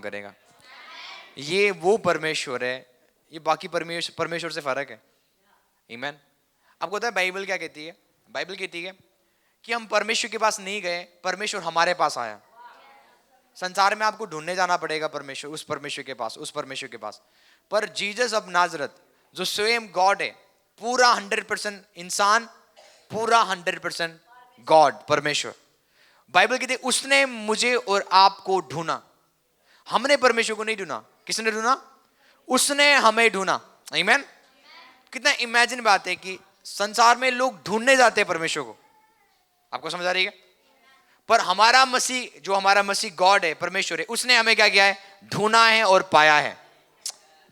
करेगा। ये वो परमेश्वर है, ये बाकी परमेश्वर से फर्क है। आमीन। आपको पता है बाइबल क्या कहती है? बाइबल कहती है कि हम परमेश्वर के पास नहीं गए, परमेश्वर हमारे पास आया। संसार में आपको ढूंढने जाना पड़ेगा परमेश्वर, उस परमेश्वर के पास, उस परमेश्वर के पास। पर जीसस ऑफ नाजरत जो स्वयं गॉड है, पूरा 100% इंसान, पूरा 100% गॉड, परमेश्वर। बाइबल कहती है उसने मुझे और आपको ढूंढा। हमने परमेश्वर को नहीं ढूंढा। किसने ढूंढा? उसने हमें ढूंढा। आमीन। कितना इमेजिन बात है कि संसार में लोग ढूंढने जाते हैं परमेश्वर को। आपको समझ आ रही है? पर हमारा मसीह, जो हमारा मसीह गॉड है, परमेश्वर है, उसने हमें क्या किया है? ढूंढा है और पाया है।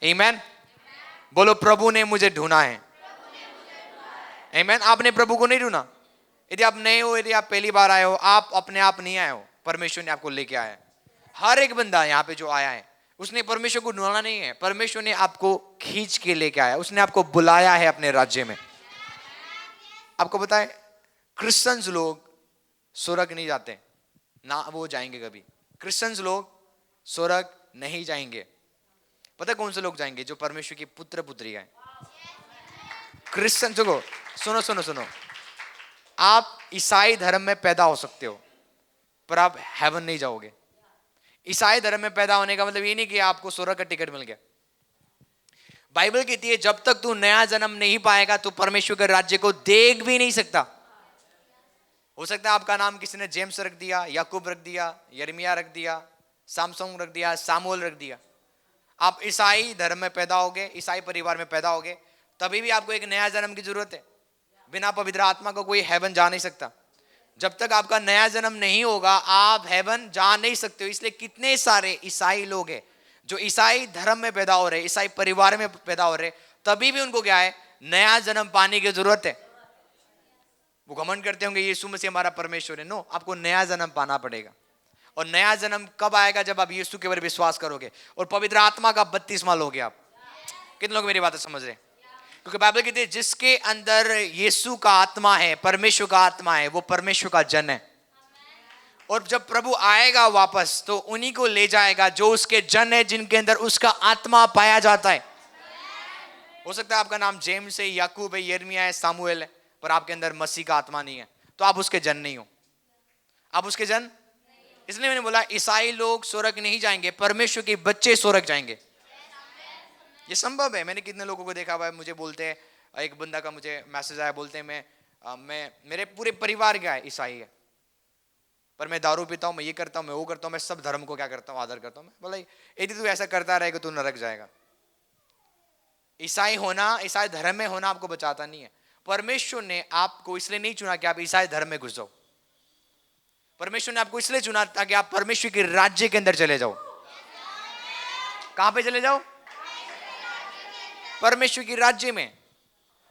आमीन। बोलो प्रभु ने मुझे ढूंढा है। आमीन। आपने प्रभु को नहीं ढूंढा। यदि आप नए हो, यदि आप पहली बार आए हो, आप अपने आप नहीं आए हो, परमेश्वर ने आपको लेके आया है। हर एक बंदा यहाँ पे जो आया है, उसने परमेश्वर को ढूंढना नहीं है, परमेश्वर ने आपको खींच के लेके आया, उसने आपको बुलाया है अपने राज्य में। आपको पता है क्रिश्चियंस लोग स्वर्ग नहीं जाते ना, वो जाएंगे कभी। क्रिश्चियंस लोग स्वर्ग नहीं जाएंगे। पता है कौन से लोग जाएंगे? जो परमेश्वर की पुत्र पुत्रियां हैं। क्रिश्चियंस को सुनो सुनो सुनो, आप ईसाई धर्म में पैदा हो सकते हो पर आप हेवन नहीं जाओगे। ईसाई धर्म में पैदा होने का मतलब ये नहीं कि आपको स्वर्ग का टिकट मिल गया। बाइबल कहती है जब तक तू नया जन्म नहीं पाएगा तो परमेश्वर के राज्य को देख भी नहीं सकता। हो सकता है आपका नाम किसी ने जेम्स रख दिया, याकूब रख दिया, यिर्मयाह रख दिया, सामसोंग रख दिया, सामुएल रख दिया। आप ईसाई धर्म में पैदा होगे, ईसाई परिवार में पैदा होगे, तभी भी आपको एक नया जन्म की जरूरत है। बिना पवित्र आत्मा को कोई हेवन जा नहीं सकता। जब तक आपका नया जन्म नहीं होगा आप हेवन जा नहीं सकते हो। इसलिए कितने सारे ईसाई लोग हैं जो ईसाई धर्म में पैदा हो रहे, ईसाई परिवार में पैदा हो रहे, तभी भी उनको क्या है? नया जन्म पाने की जरूरत है। वो घमंड करते होंगे यीशु मसीह हमारा परमेश्वर है। नो, आपको नया जन्म पाना पड़ेगा। और नया जन्म कब आएगा? जब आप यीशु के ऊपर विश्वास करोगे और पवित्र आत्मा का बपतिस्मा लोगे। आप कितने लोग मेरी बातें समझ रहे हैं? क्योंकि बाइबल कहती है जिसके अंदर यीशु का आत्मा है, परमेश्वर का आत्मा है, वो परमेश्वर का जन है। और जब प्रभु आएगा वापस तो उन्हीं को ले जाएगा जो उसके जन है, जिनके अंदर उसका आत्मा पाया जाता है। हो सकता है आपका नाम जेम्स है, याकूब है, यिर्मयाह है, सामुएल है, पर आपके अंदर मसीह का आत्मा नहीं है, तो आप उसके जन नहीं हो। आप उसके जन, इसलिए मैंने बोला ईसाई लोग स्वर्ग नहीं जाएंगे, परमेश्वर के बच्चे स्वर्ग जाएंगे। ये संभव है। मैंने कितने लोगों को देखा हुआ है, मुझे बोलते हैं, एक बंदा का मुझे मैसेज आया, बोलते हैं मैं मेरे पूरे परिवार का है ईसाई है, पर मैं दारू पीता हूँ, मैं ये करता हूँ, मैं वो करता हूँ, मैं सब धर्म को क्या करता हूँ? आदर करता हूँ। मैं बोला यदि तू ऐसा करता रहेगा तू नरक जाएगा। ईसाई होना, ईसाई धर्म में होना आपको बचाता नहीं है। परमेश्वर ने आपको इसलिए नहीं चुना कि आप ईसाई धर्म में घुस जाओ। परमेश्वर ने आपको इसलिए चुना ताकि आप परमेश्वर के राज्य के अंदर चले जाओ। कहां पे चले जाओ? परमेश्वर के राज्य में।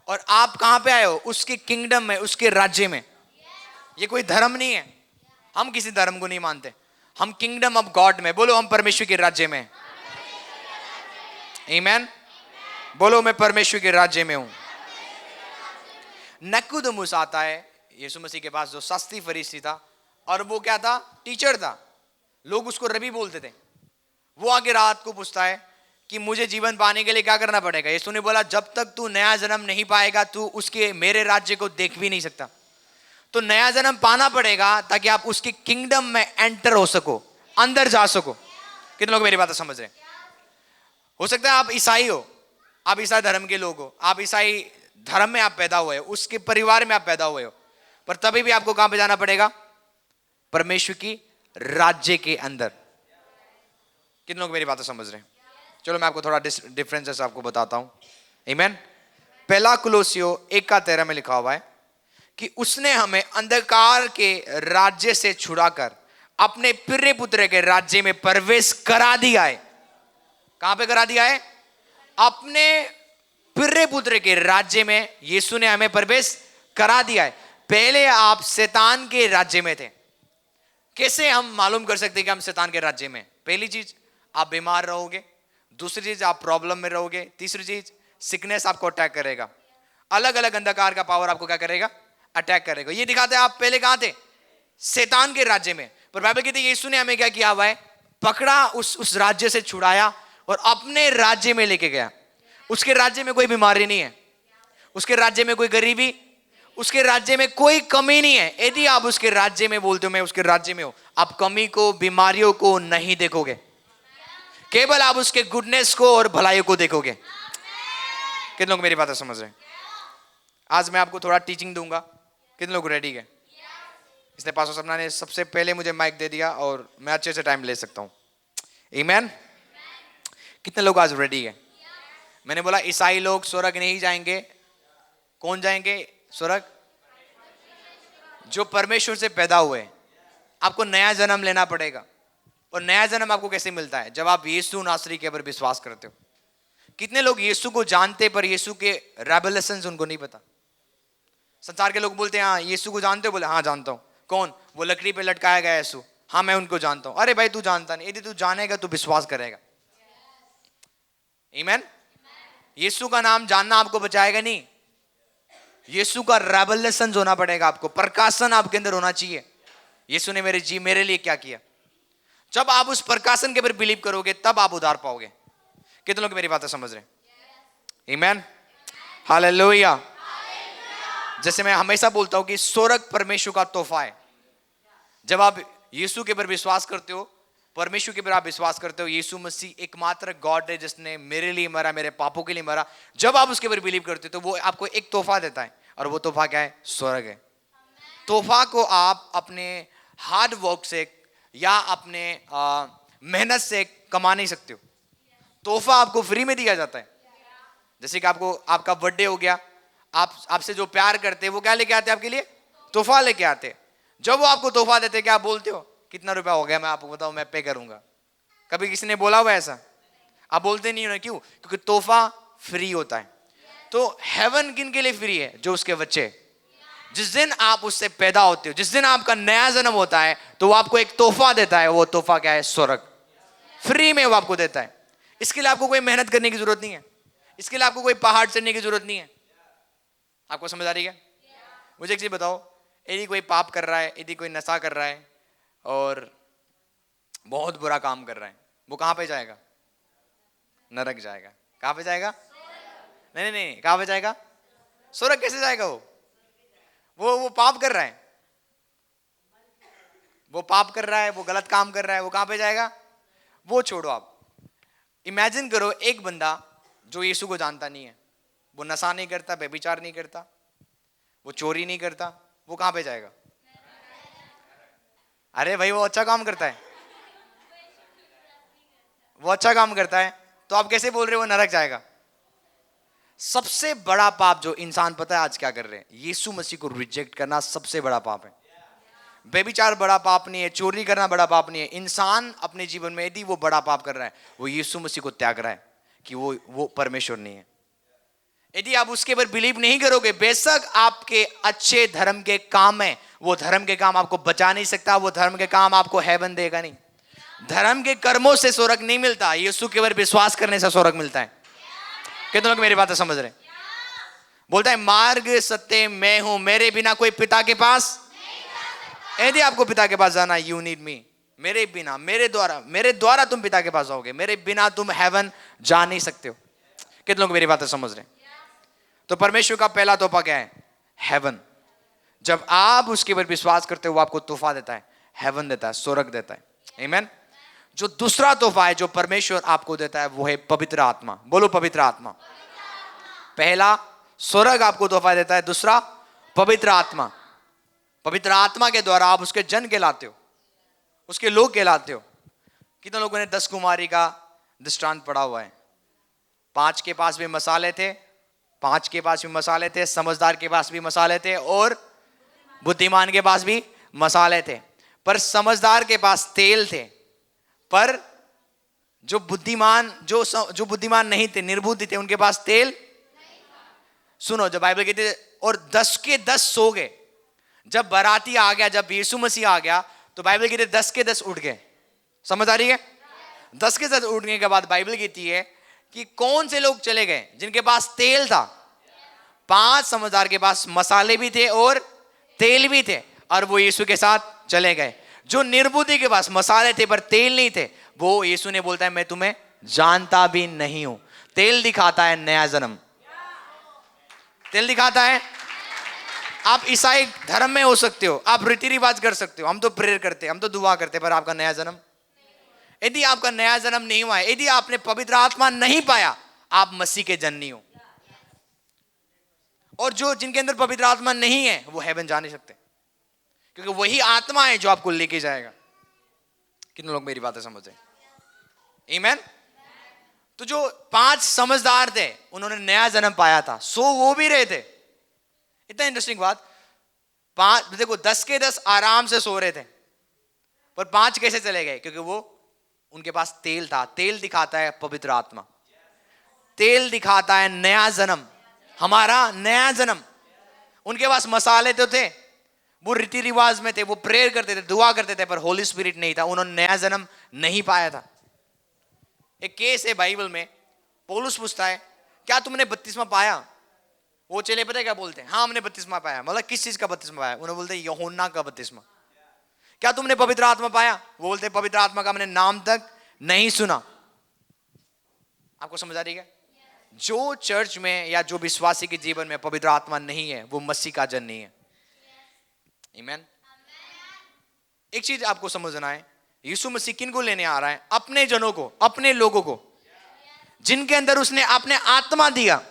और आप कहां पे आए हो? उसके किंगडम में, उसके राज्य में। ये कोई धर्म नहीं है। हम किसी धर्म को नहीं मानते, हम किंगडम ऑफ गॉड में। बोलो हम परमेश्वर के राज्य में। आमीन। बोलो मैं परमेश्वर के राज्य में हूं। निकोदेमुस आता है यीशु मसीह के पास, जो शास्त्री फरीसी था, और वो क्या था? टीचर था। लोग उसको रबी बोलते थे। वो आगे रात को पूछता है कि मुझे जीवन पाने के लिए क्या करना पड़ेगा? यीशु ने बोला जब तक तू नया जन्म नहीं पाएगा तू उसके मेरे राज्य को देख भी नहीं सकता। तो नया जन्म पाना पड़ेगा ताकि आप उसके किंगडम में एंटर हो सको, अंदर जा सको। कितने लोग मेरी बात समझ रहे हैं? हो सकता है आप ईसाई हो, आप ईसाई धर्म के लोग हो, आप ईसाई धर्म में आप पैदा हुए हो, उसके परिवार में आप पैदा हुए हो, पर तभी भी आपको कहां पे जाना पड़ेगा? परमेश्वर की राज्य के अंदर। कितने लोग मेरी बातें समझ रहे हैं? चलो मैं आपको थोड़ा डिफरेंसेस आपको बताता हूं। आमीन। पहला कुलोसियो 1:13 में लिखा हुआ है कि उसने हमें अंधकार के राज्य से छुड़ाकर अपने प्रिय पुत्र के राज्य में प्रवेश करा दिया है। कहां पे करा दिया है? अपने प्रिय पुत्र के राज्य में यीशु ने हमें प्रवेश करा दिया है। पहले आप शैतान के राज्य में थे। कैसे हम मालूम कर सकते हैं कि हम शैतान के राज्य में? पहली चीज आप बीमार रहोगे, दूसरी चीज आप प्रॉब्लम में रहोगे, तीसरी चीज सिकनेस आपको अटैक करेगा। अलग अलग अंधकार का पावर आपको क्या करेगा? अटैक करेगा। ये दिखाते हैं आप पहले कहां थे? शैतान के राज्य में। पर बाइबल कहती है यीशु ने हमें क्या किया हुआ है? पकड़ा, उस राज्य से छुड़ाया और अपने राज्य में लेके गया। उसके राज्य में कोई बीमारी नहीं है, उसके राज्य में कोई गरीबी, उसके राज्य में कोई कमी नहीं है। यदि आप उसके राज्य में बोलते हो मैं उसके राज्य में हूं, आप कमी को, बीमारियों को नहीं देखोगे, केवल आप उसके गुडनेस को और भलाई को देखोगे। कितने लोग मेरी बात समझ रहे हैं? आज मैं आपको थोड़ा टीचिंग दूंगा। कितने लोग रेडी है? इसलिए पास्टर सपना ने सबसे पहले मुझे माइक दे दिया और मैं अच्छे से टाइम ले सकता हूं। आमीन। कितने लोग आज रेडी है? मैंने बोला ईसाई लोग स्वर्ग नहीं जाएंगे। कौन जाएंगे स्वर्ग? जो परमेश्वर से पैदा हुए। आपको नया जन्म लेना पड़ेगा। और नया जन्म आपको कैसे मिलता है? जब आप यीशु नासरी के ऊपर विश्वास करते हो। कितने लोग यीशु को जानते पर यीशु के रेवलेशंस उनको नहीं पता? संसार के लोग बोलते हैं हाँ यीशु को जानते हो? बोले हाँ जानता हूं। कौन? वो लकड़ी पे लटकाया गया यीशु। हाँ मैं उनको जानता हूं। अरे भाई तू जानता नहीं, यदि तू जानेगा तो विश्वास करेगा। आमीन। यीशु का नाम जानना आपको बचाएगा नहीं, यीशु का रेवलेशन होना पड़ेगा। आपको प्रकाशन आपके अंदर होना चाहिए। यीशु ने मेरे लिए क्या किया। जब आप उस प्रकाशन के ऊपर बिलीव करोगे तब आप उद्धार पाओगे। कितने लोग मेरी बातें समझ रहे हैं? आमीन, हालेलुया। जैसे मैं हमेशा बोलता हूं कि स्वर्ग परमेश्वर का तोहफा है। जब आप यीशु के ऊपर विश्वास करते हो, परमेश्वर के ऊपर आप विश्वास करते हो, यीशु मसीह एकमात्र गॉड है जिसने मेरे लिए मरा, मेरे पापों के लिए मरा। जब आप उसके ऊपर बिलीव करते हो तो वो आपको एक तोहफा देता है। और वो तोहफा क्या है? स्वर्ग है। तोहफा को आप अपने हार्ड वर्क से या अपने मेहनत से कमा नहीं सकते हो। तोहफा आपको फ्री में दिया जाता है। जैसे कि आपका बर्थडे हो गया, आपसे जो प्यार करते हैं वो क्या लेके आते हैं आपके लिए? तोहफा लेके आते हैं। जब वो आपको तोहफा देते हैं क्या आप बोलते हो कितना रुपया हो गया, मैं आपको बताऊं मैं पे करूंगा? कभी किसी ने बोला हुआ ऐसा? आप बोलते नहीं हो ना। क्यों? क्योंकि तोहफा फ्री होता है। तो हेवन किन के लिए फ्री है? जो उसके बच्चे। जिस दिन आप उससे पैदा होते हो, जिस दिन आपका नया जन्म होता है, तो वो आपको एक तोहफा देता है। वो तोहफा क्या है? स्वर्ग। फ्री में वो आपको देता है। इसके लिए आपको कोई मेहनत करने की जरूरत नहीं है। इसके लिए आपको कोई पहाड़ चढ़ने की जरूरत नहीं है। आपको समझ आ रही है? मुझे एक चीज बताओ, यदि कोई पाप कर रहा है, यदि कोई नशा कर रहा है और बहुत बुरा काम कर रहा है, वो कहां पे जाएगा? नरक जाएगा। कहां पे जाएगा? नहीं नहीं नहीं, कहां पे जाएगा? स्वर्ग। कैसे जाएगा? वो पाप कर रहा है, वो पाप कर रहा है, वो गलत काम कर रहा है, वो कहां पे जाएगा? वो छोड़ो। आप इमेजिन करो एक बंदा जो यीशु को जानता नहीं है, वो नशा नहीं करता, व्यभिचार नहीं करता, वो चोरी नहीं करता, वो कहां पे जाएगा? अरे भाई वो अच्छा काम करता है, वो अच्छा काम करता है, तो आप कैसे बोल रहे हो वो नरक जाएगा? सबसे बड़ा पाप जो इंसान, पता है आज क्या कर रहे हैं? यीशु मसीह को रिजेक्ट करना सबसे बड़ा पाप है। व्यभिचार बड़ा पाप नहीं है, चोरी करना बड़ा पाप नहीं है। इंसान अपने जीवन में यदि वो बड़ा पाप कर रहा है, वो यीशु मसीह को त्याग रहा है कि वो परमेश्वर नहीं है। यदि आप उसके ऊपर बिलीव नहीं करोगे, बेशक आपके अच्छे धर्म के काम है, वो धर्म के काम आपको बचा नहीं सकता, वो धर्म के काम आपको हेवन देगा नहीं। धर्म के कर्मों से स्वर्ग नहीं मिलता, यीशु के ऊपर विश्वास करने से स्वर्ग मिलता है। कितने लोग मेरी बातें समझ रहे हैं? बोलता है मार्ग सत्य मैं हूं, मेरे बिना कोई पिता के पास। यदि आपको पिता के पास जाना, यू नीड मी। मेरे बिना, मेरे द्वारा तुम पिता के पास जाओगे, मेरे बिना तुम हेवन जा नहीं सकते हो। कितने लोग मेरी बातें समझ रहे हैं? तो परमेश्वर का पहला तोहफा क्या है? हेवन। जब आप उसके ऊपर विश्वास करते हो, वो आपको तोहफा देता है, हेवन देता है, स्वर्ग देता है। आमीन। जो दूसरा तोहफा है जो परमेश्वर आपको देता है, वो है पवित्र आत्मा। बोलो पवित्र आत्मा। पहला स्वर्ग आपको तोहफा देता है, दूसरा पवित्र आत्मा। पवित्र आत्मा के द्वारा आप उसके जन कहलाते हो, उसके लोग कहलाते हो। कितने लोगों ने 10 कुमारी का दृष्टांत पढ़ा हुआ है? 5 के पास भी मसाले थे, 5 के पास भी मसाले थे, समझदार के पास भी मसाले थे और बुद्धिमान के पास भी मसाले थे। पर समझदार के पास तेल थे, पर जो बुद्धिमान नहीं थे, निर्बुद्धि थे, उनके पास तेल। सुनो, जब बाइबल कहती है और 10 के 10 सो गए। जब बाराती आ गया, जब यीशु मसीह आ गया, तो बाइबल कहती है 10 के 10 उठ गए। समझ आ रही है? 10 के 10 उठने के बाद बाइबल कहती है कि कौन से लोग चले गए? जिनके पास तेल था। 5 समझदार के पास मसाले भी थे और तेल भी थे, और वो यीशु के साथ चले गए। जो निर्बुद्धि के पास मसाले थे पर तेल नहीं थे, वो यीशु ने बोलता है मैं तुम्हें जानता भी नहीं हूं। तेल दिखाता है नया जन्म, तेल दिखाता है। आप ईसाई धर्म में हो सकते हो, आप रीति रिवाज कर सकते हो, हम तो प्रेयर करते हैं, हम तो दुआ करते हैं, पर आपका नया जन्म, यदि आपका नया जन्म नहीं हुआ है, यदि आपने पवित्र आत्मा नहीं पाया, आप मसीह के जन नहीं हो। और जो जिनके अंदर पवित्र आत्मा नहीं है वो हेवन जा नहीं सकते, क्योंकि वही आत्मा है जो आपको लेके जाएगा। कितने लोग मेरी बातें समझ रहे हैं? आमीन। तो जो 5 समझदार थे उन्होंने नया जन्म पाया था, सो वो भी रहे थे। इतना इंटरेस्टिंग बात, 5 देखो 10 के 10 आराम से सो रहे थे, पर 5 कैसे चले गए? क्योंकि वो उनके पास तेल था। तेल दिखाता है पवित्र आत्मा, तेल दिखाता है नया जन्म, हमारा नया जन्म। उनके पास मसाले तो थे, वो रीति रिवाज में थे, वो प्रेयर करते थे, दुआ करते थे, पर होली स्पिरिट नहीं था, उन्होंने नया जन्म नहीं पाया था। एक केस है बाइबल में, पौलुस पूछता है क्या तुमने बपतिस्मा पाया? वो चेले पता है क्या बोलते हैं? हाँ हमने बपतिस्मा पाया। मतलब किस चीज का बपतिस्मा पाया? उन्होंने बोलते हैं यूहन्ना का बपतिस्मा। क्या तुमने पवित्र आत्मा पाया? वो बोलते हैं पवित्र आत्मा का मैंने नाम तक नहीं सुना। आपको समझ आ रही है? जो चर्च में या जो विश्वासी के जीवन में पवित्र आत्मा नहीं है वो मसीह का जन नहीं है। आमीन। एक चीज आपको समझना है, यीशु मसीह किन को लेने आ रहा है? अपने जनों को, अपने लोगों को, जिनके अंदर उसने अपने आत्मा दिया,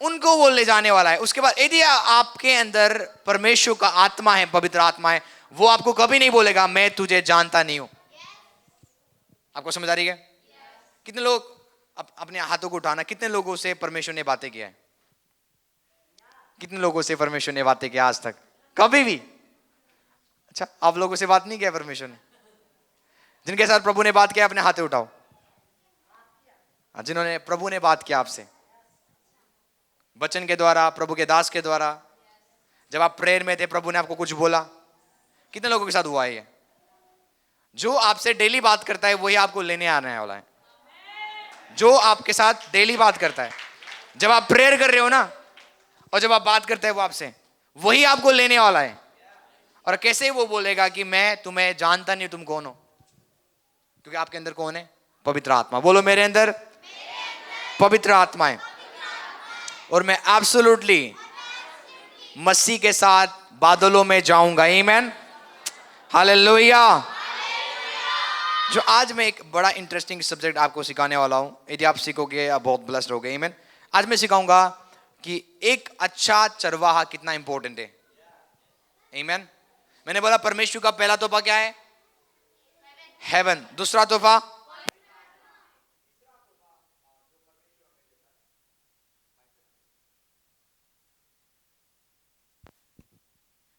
उनको वो ले जाने वाला है। उसके बाद यदि आपके अंदर परमेश्वर का आत्मा है, पवित्र आत्मा है, वो आपको कभी नहीं बोलेगा मैं तुझे जानता नहीं हूं। आपको समझ आ रही है? कितने लोग अपने हाथों को उठाना, कितने लोगों से परमेश्वर ने बातें किया है? कितने लोगों से परमेश्वर ने बातें किया आज तक? कभी भी? अच्छा, आप लोगों से बात नहीं किया परमेश्वर ने? जिनके साथ प्रभु ने बात किया अपने हाथे उठाओ। जिन्होंने प्रभु ने बात किया आपसे वचन के द्वारा, प्रभु के दास के द्वारा, जब आप प्रेयर में थे प्रभु ने आपको कुछ बोला, कितने लोगों के साथ हुआ है ये? जो आपसे डेली बात करता है वही आपको लेने आने वाला है। जो आपके साथ डेली बात करता है, जब आप प्रेयर कर रहे हो ना, और जब आप बात करते हैं वो आपसे, वही आपको लेने वाला है। और कैसे वो बोलेगा कि मैं तुम्हें जानता नहीं, तुम कौन हो? क्योंकि आपके अंदर कौन है? पवित्र आत्मा। बोलो मेरे अंदर पवित्र आत्मा है, और मैं एब्सोल्युटली मसीह के साथ बादलों में जाऊंगा। आमीन, हालेलुया। जो आज मैं एक बड़ा इंटरेस्टिंग सब्जेक्ट आपको सिखाने वाला हूं, यदि आप सीखोगे आप बहुत ब्लेस्ड होगे। आमीन। आज मैं सिखाऊंगा कि एक अच्छा चरवाहा कितना इंपॉर्टेंट है। आमीन। मैंने बोला परमेश्वर का पहला तोहफा क्या है? हेवन। दूसरा तोहफा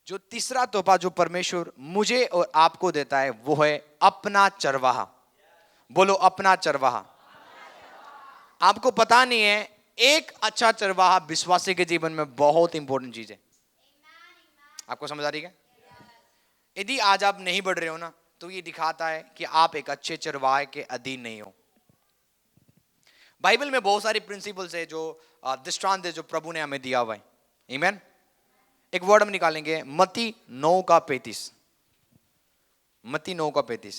जो तीसरा तोहफा जो परमेश्वर मुझे और आपको देता है वो है अपना चरवाहा। बोलो अपना चरवाहा। आपको पता नहीं है, एक अच्छा चरवाहा विश्वासी के जीवन में बहुत इंपॉर्टेंट चीज है। आपको समझ आ रही है? यदि आज आप नहीं बढ़ रहे हो ना, तो ये दिखाता है कि आप एक अच्छे चरवाहे के अधीन नहीं हो। बाइबल में बहुत सारी प्रिंसिपल्स है, जो दृष्टांत है जो प्रभु ने हमें दिया हुआ है। आमीन। एक वर्ड हम निकालेंगे, मत्ती 9:35। मत्ती 9:35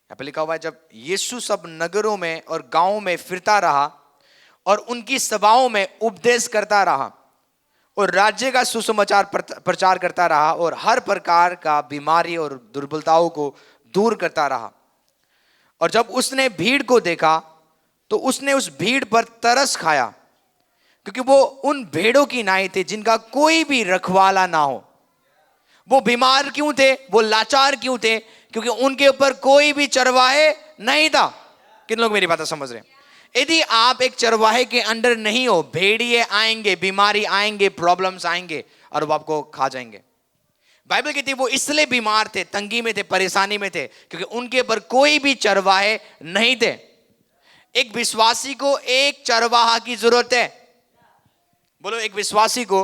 यहाँ पे लिखा हुआ है, जब यीशु सब नगरों में और गांवों में फिरता रहा और उनकी सभाओं में उपदेश करता रहा और राज्य का सुसमाचार प्रचार करता रहा और हर प्रकार का बीमारी और दुर्बलताओं को दूर करता रहा। और जब उसने भीड़ को देखा तो उसने उस भीड़ पर तरस खाया, क्योंकि वो उन भेड़ों की नाई थे जिनका कोई भी रखवाला ना हो। वो बीमार क्यों थे? वो लाचार क्यों थे? क्योंकि उनके ऊपर कोई भी चरवाहे नहीं था। कितने लोग मेरी बात समझ रहे हैं? यदि आप एक चरवाहे के अंडर नहीं हो, भेड़िए आएंगे, बीमारी आएंगे, प्रॉब्लम्स आएंगे और वो आपको खा जाएंगे। बाइबल कहती है वो इसलिए बीमार थे, तंगी में थे, परेशानी में थे, क्योंकि उनके ऊपर कोई भी चरवाहे नहीं थे। एक विश्वासी को एक चरवाहा की जरूरत है। बोलो, एक विश्वासी को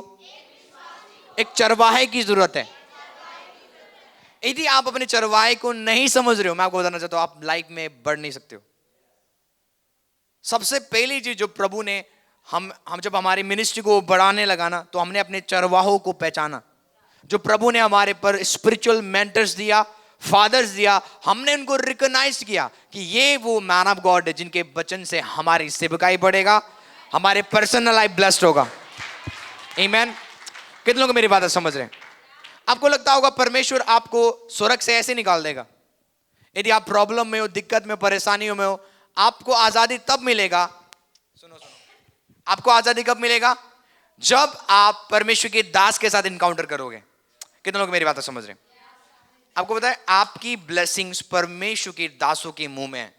एक चरवाहे की जरूरत है। यदि आप अपने चरवाहे को नहीं समझ रहे हो, मैं आपको बताना चाहता हूं, आप लाइफ में बढ़ नहीं सकते हो। सबसे पहली चीज जो प्रभु ने हम जब हमारी मिनिस्ट्री को बढ़ाने लगा ना, तो हमने अपने चरवाहों को पहचाना। जो प्रभु ने हमारे पर स्पिरिचुअल मेंटर्स दिया, फादर्स दिया, हमने उनको रिकॉग्नाइज किया कि ये वो मैन ऑफ गॉड है जिनके वचन से हमारी सेवकाई बढ़ेगा, हमारे पर्सनल लाइफ ब्लेस्ड होगा। आमीन। कितने लोग मेरी बात समझ रहे हैं? आपको लगता होगा परमेश्वर आपको स्वर्ग से ऐसे निकाल देगा? यदि आप प्रॉब्लम में हो, दिक्कत में, परेशानियों में हो, आपको आजादी तब मिलेगा, सुनो सुनो, आपको आजादी कब मिलेगा? जब आप परमेश्वर के दास के साथ इनकाउंटर करोगे। कितने लोग मेरी बात समझ रहे हैं? आपको पता है आपकी ब्लेसिंग्स परमेश्वर के दासों के मुंह में है,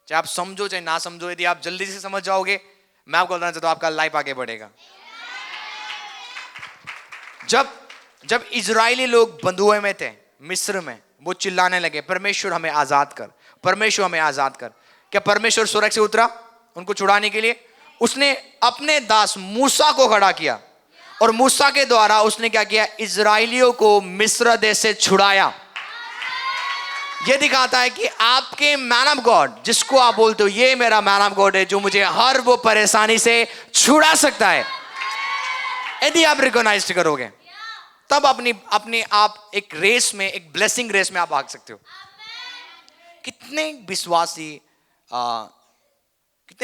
चाहे आप समझो चाहे ना समझो। यदि आप जल्दी से समझ जाओगे, मैं आपको बताना चाहता हूं, आपका लाइफ आगे बढ़ेगा। जब इजरायली लोग बंधुए में थे मिस्र में, वो चिल्लाने लगे, परमेश्वर हमें आजाद कर, परमेश्वर हमें आजाद कर। क्या परमेश्वर स्वर्ग से उतरा उनको छुड़ाने के लिए? उसने अपने दास मूसा को खड़ा किया, और मूसा के द्वारा उसने क्या किया? इजरायलियों को मिस्र देश से छुड़ाया। यह दिखाता है कि आपके मैन ऑफ गॉड, जिसको आप बोलते हो ये मेरा मैन ऑफ गॉड है, जो मुझे हर वो परेशानी से छुड़ा सकता है, यदि आप रिकॉग्नाइज करोगे, तब अपनी आप एक रेस में, एक ब्लेसिंग रेस में आप भाग सकते हो। कितने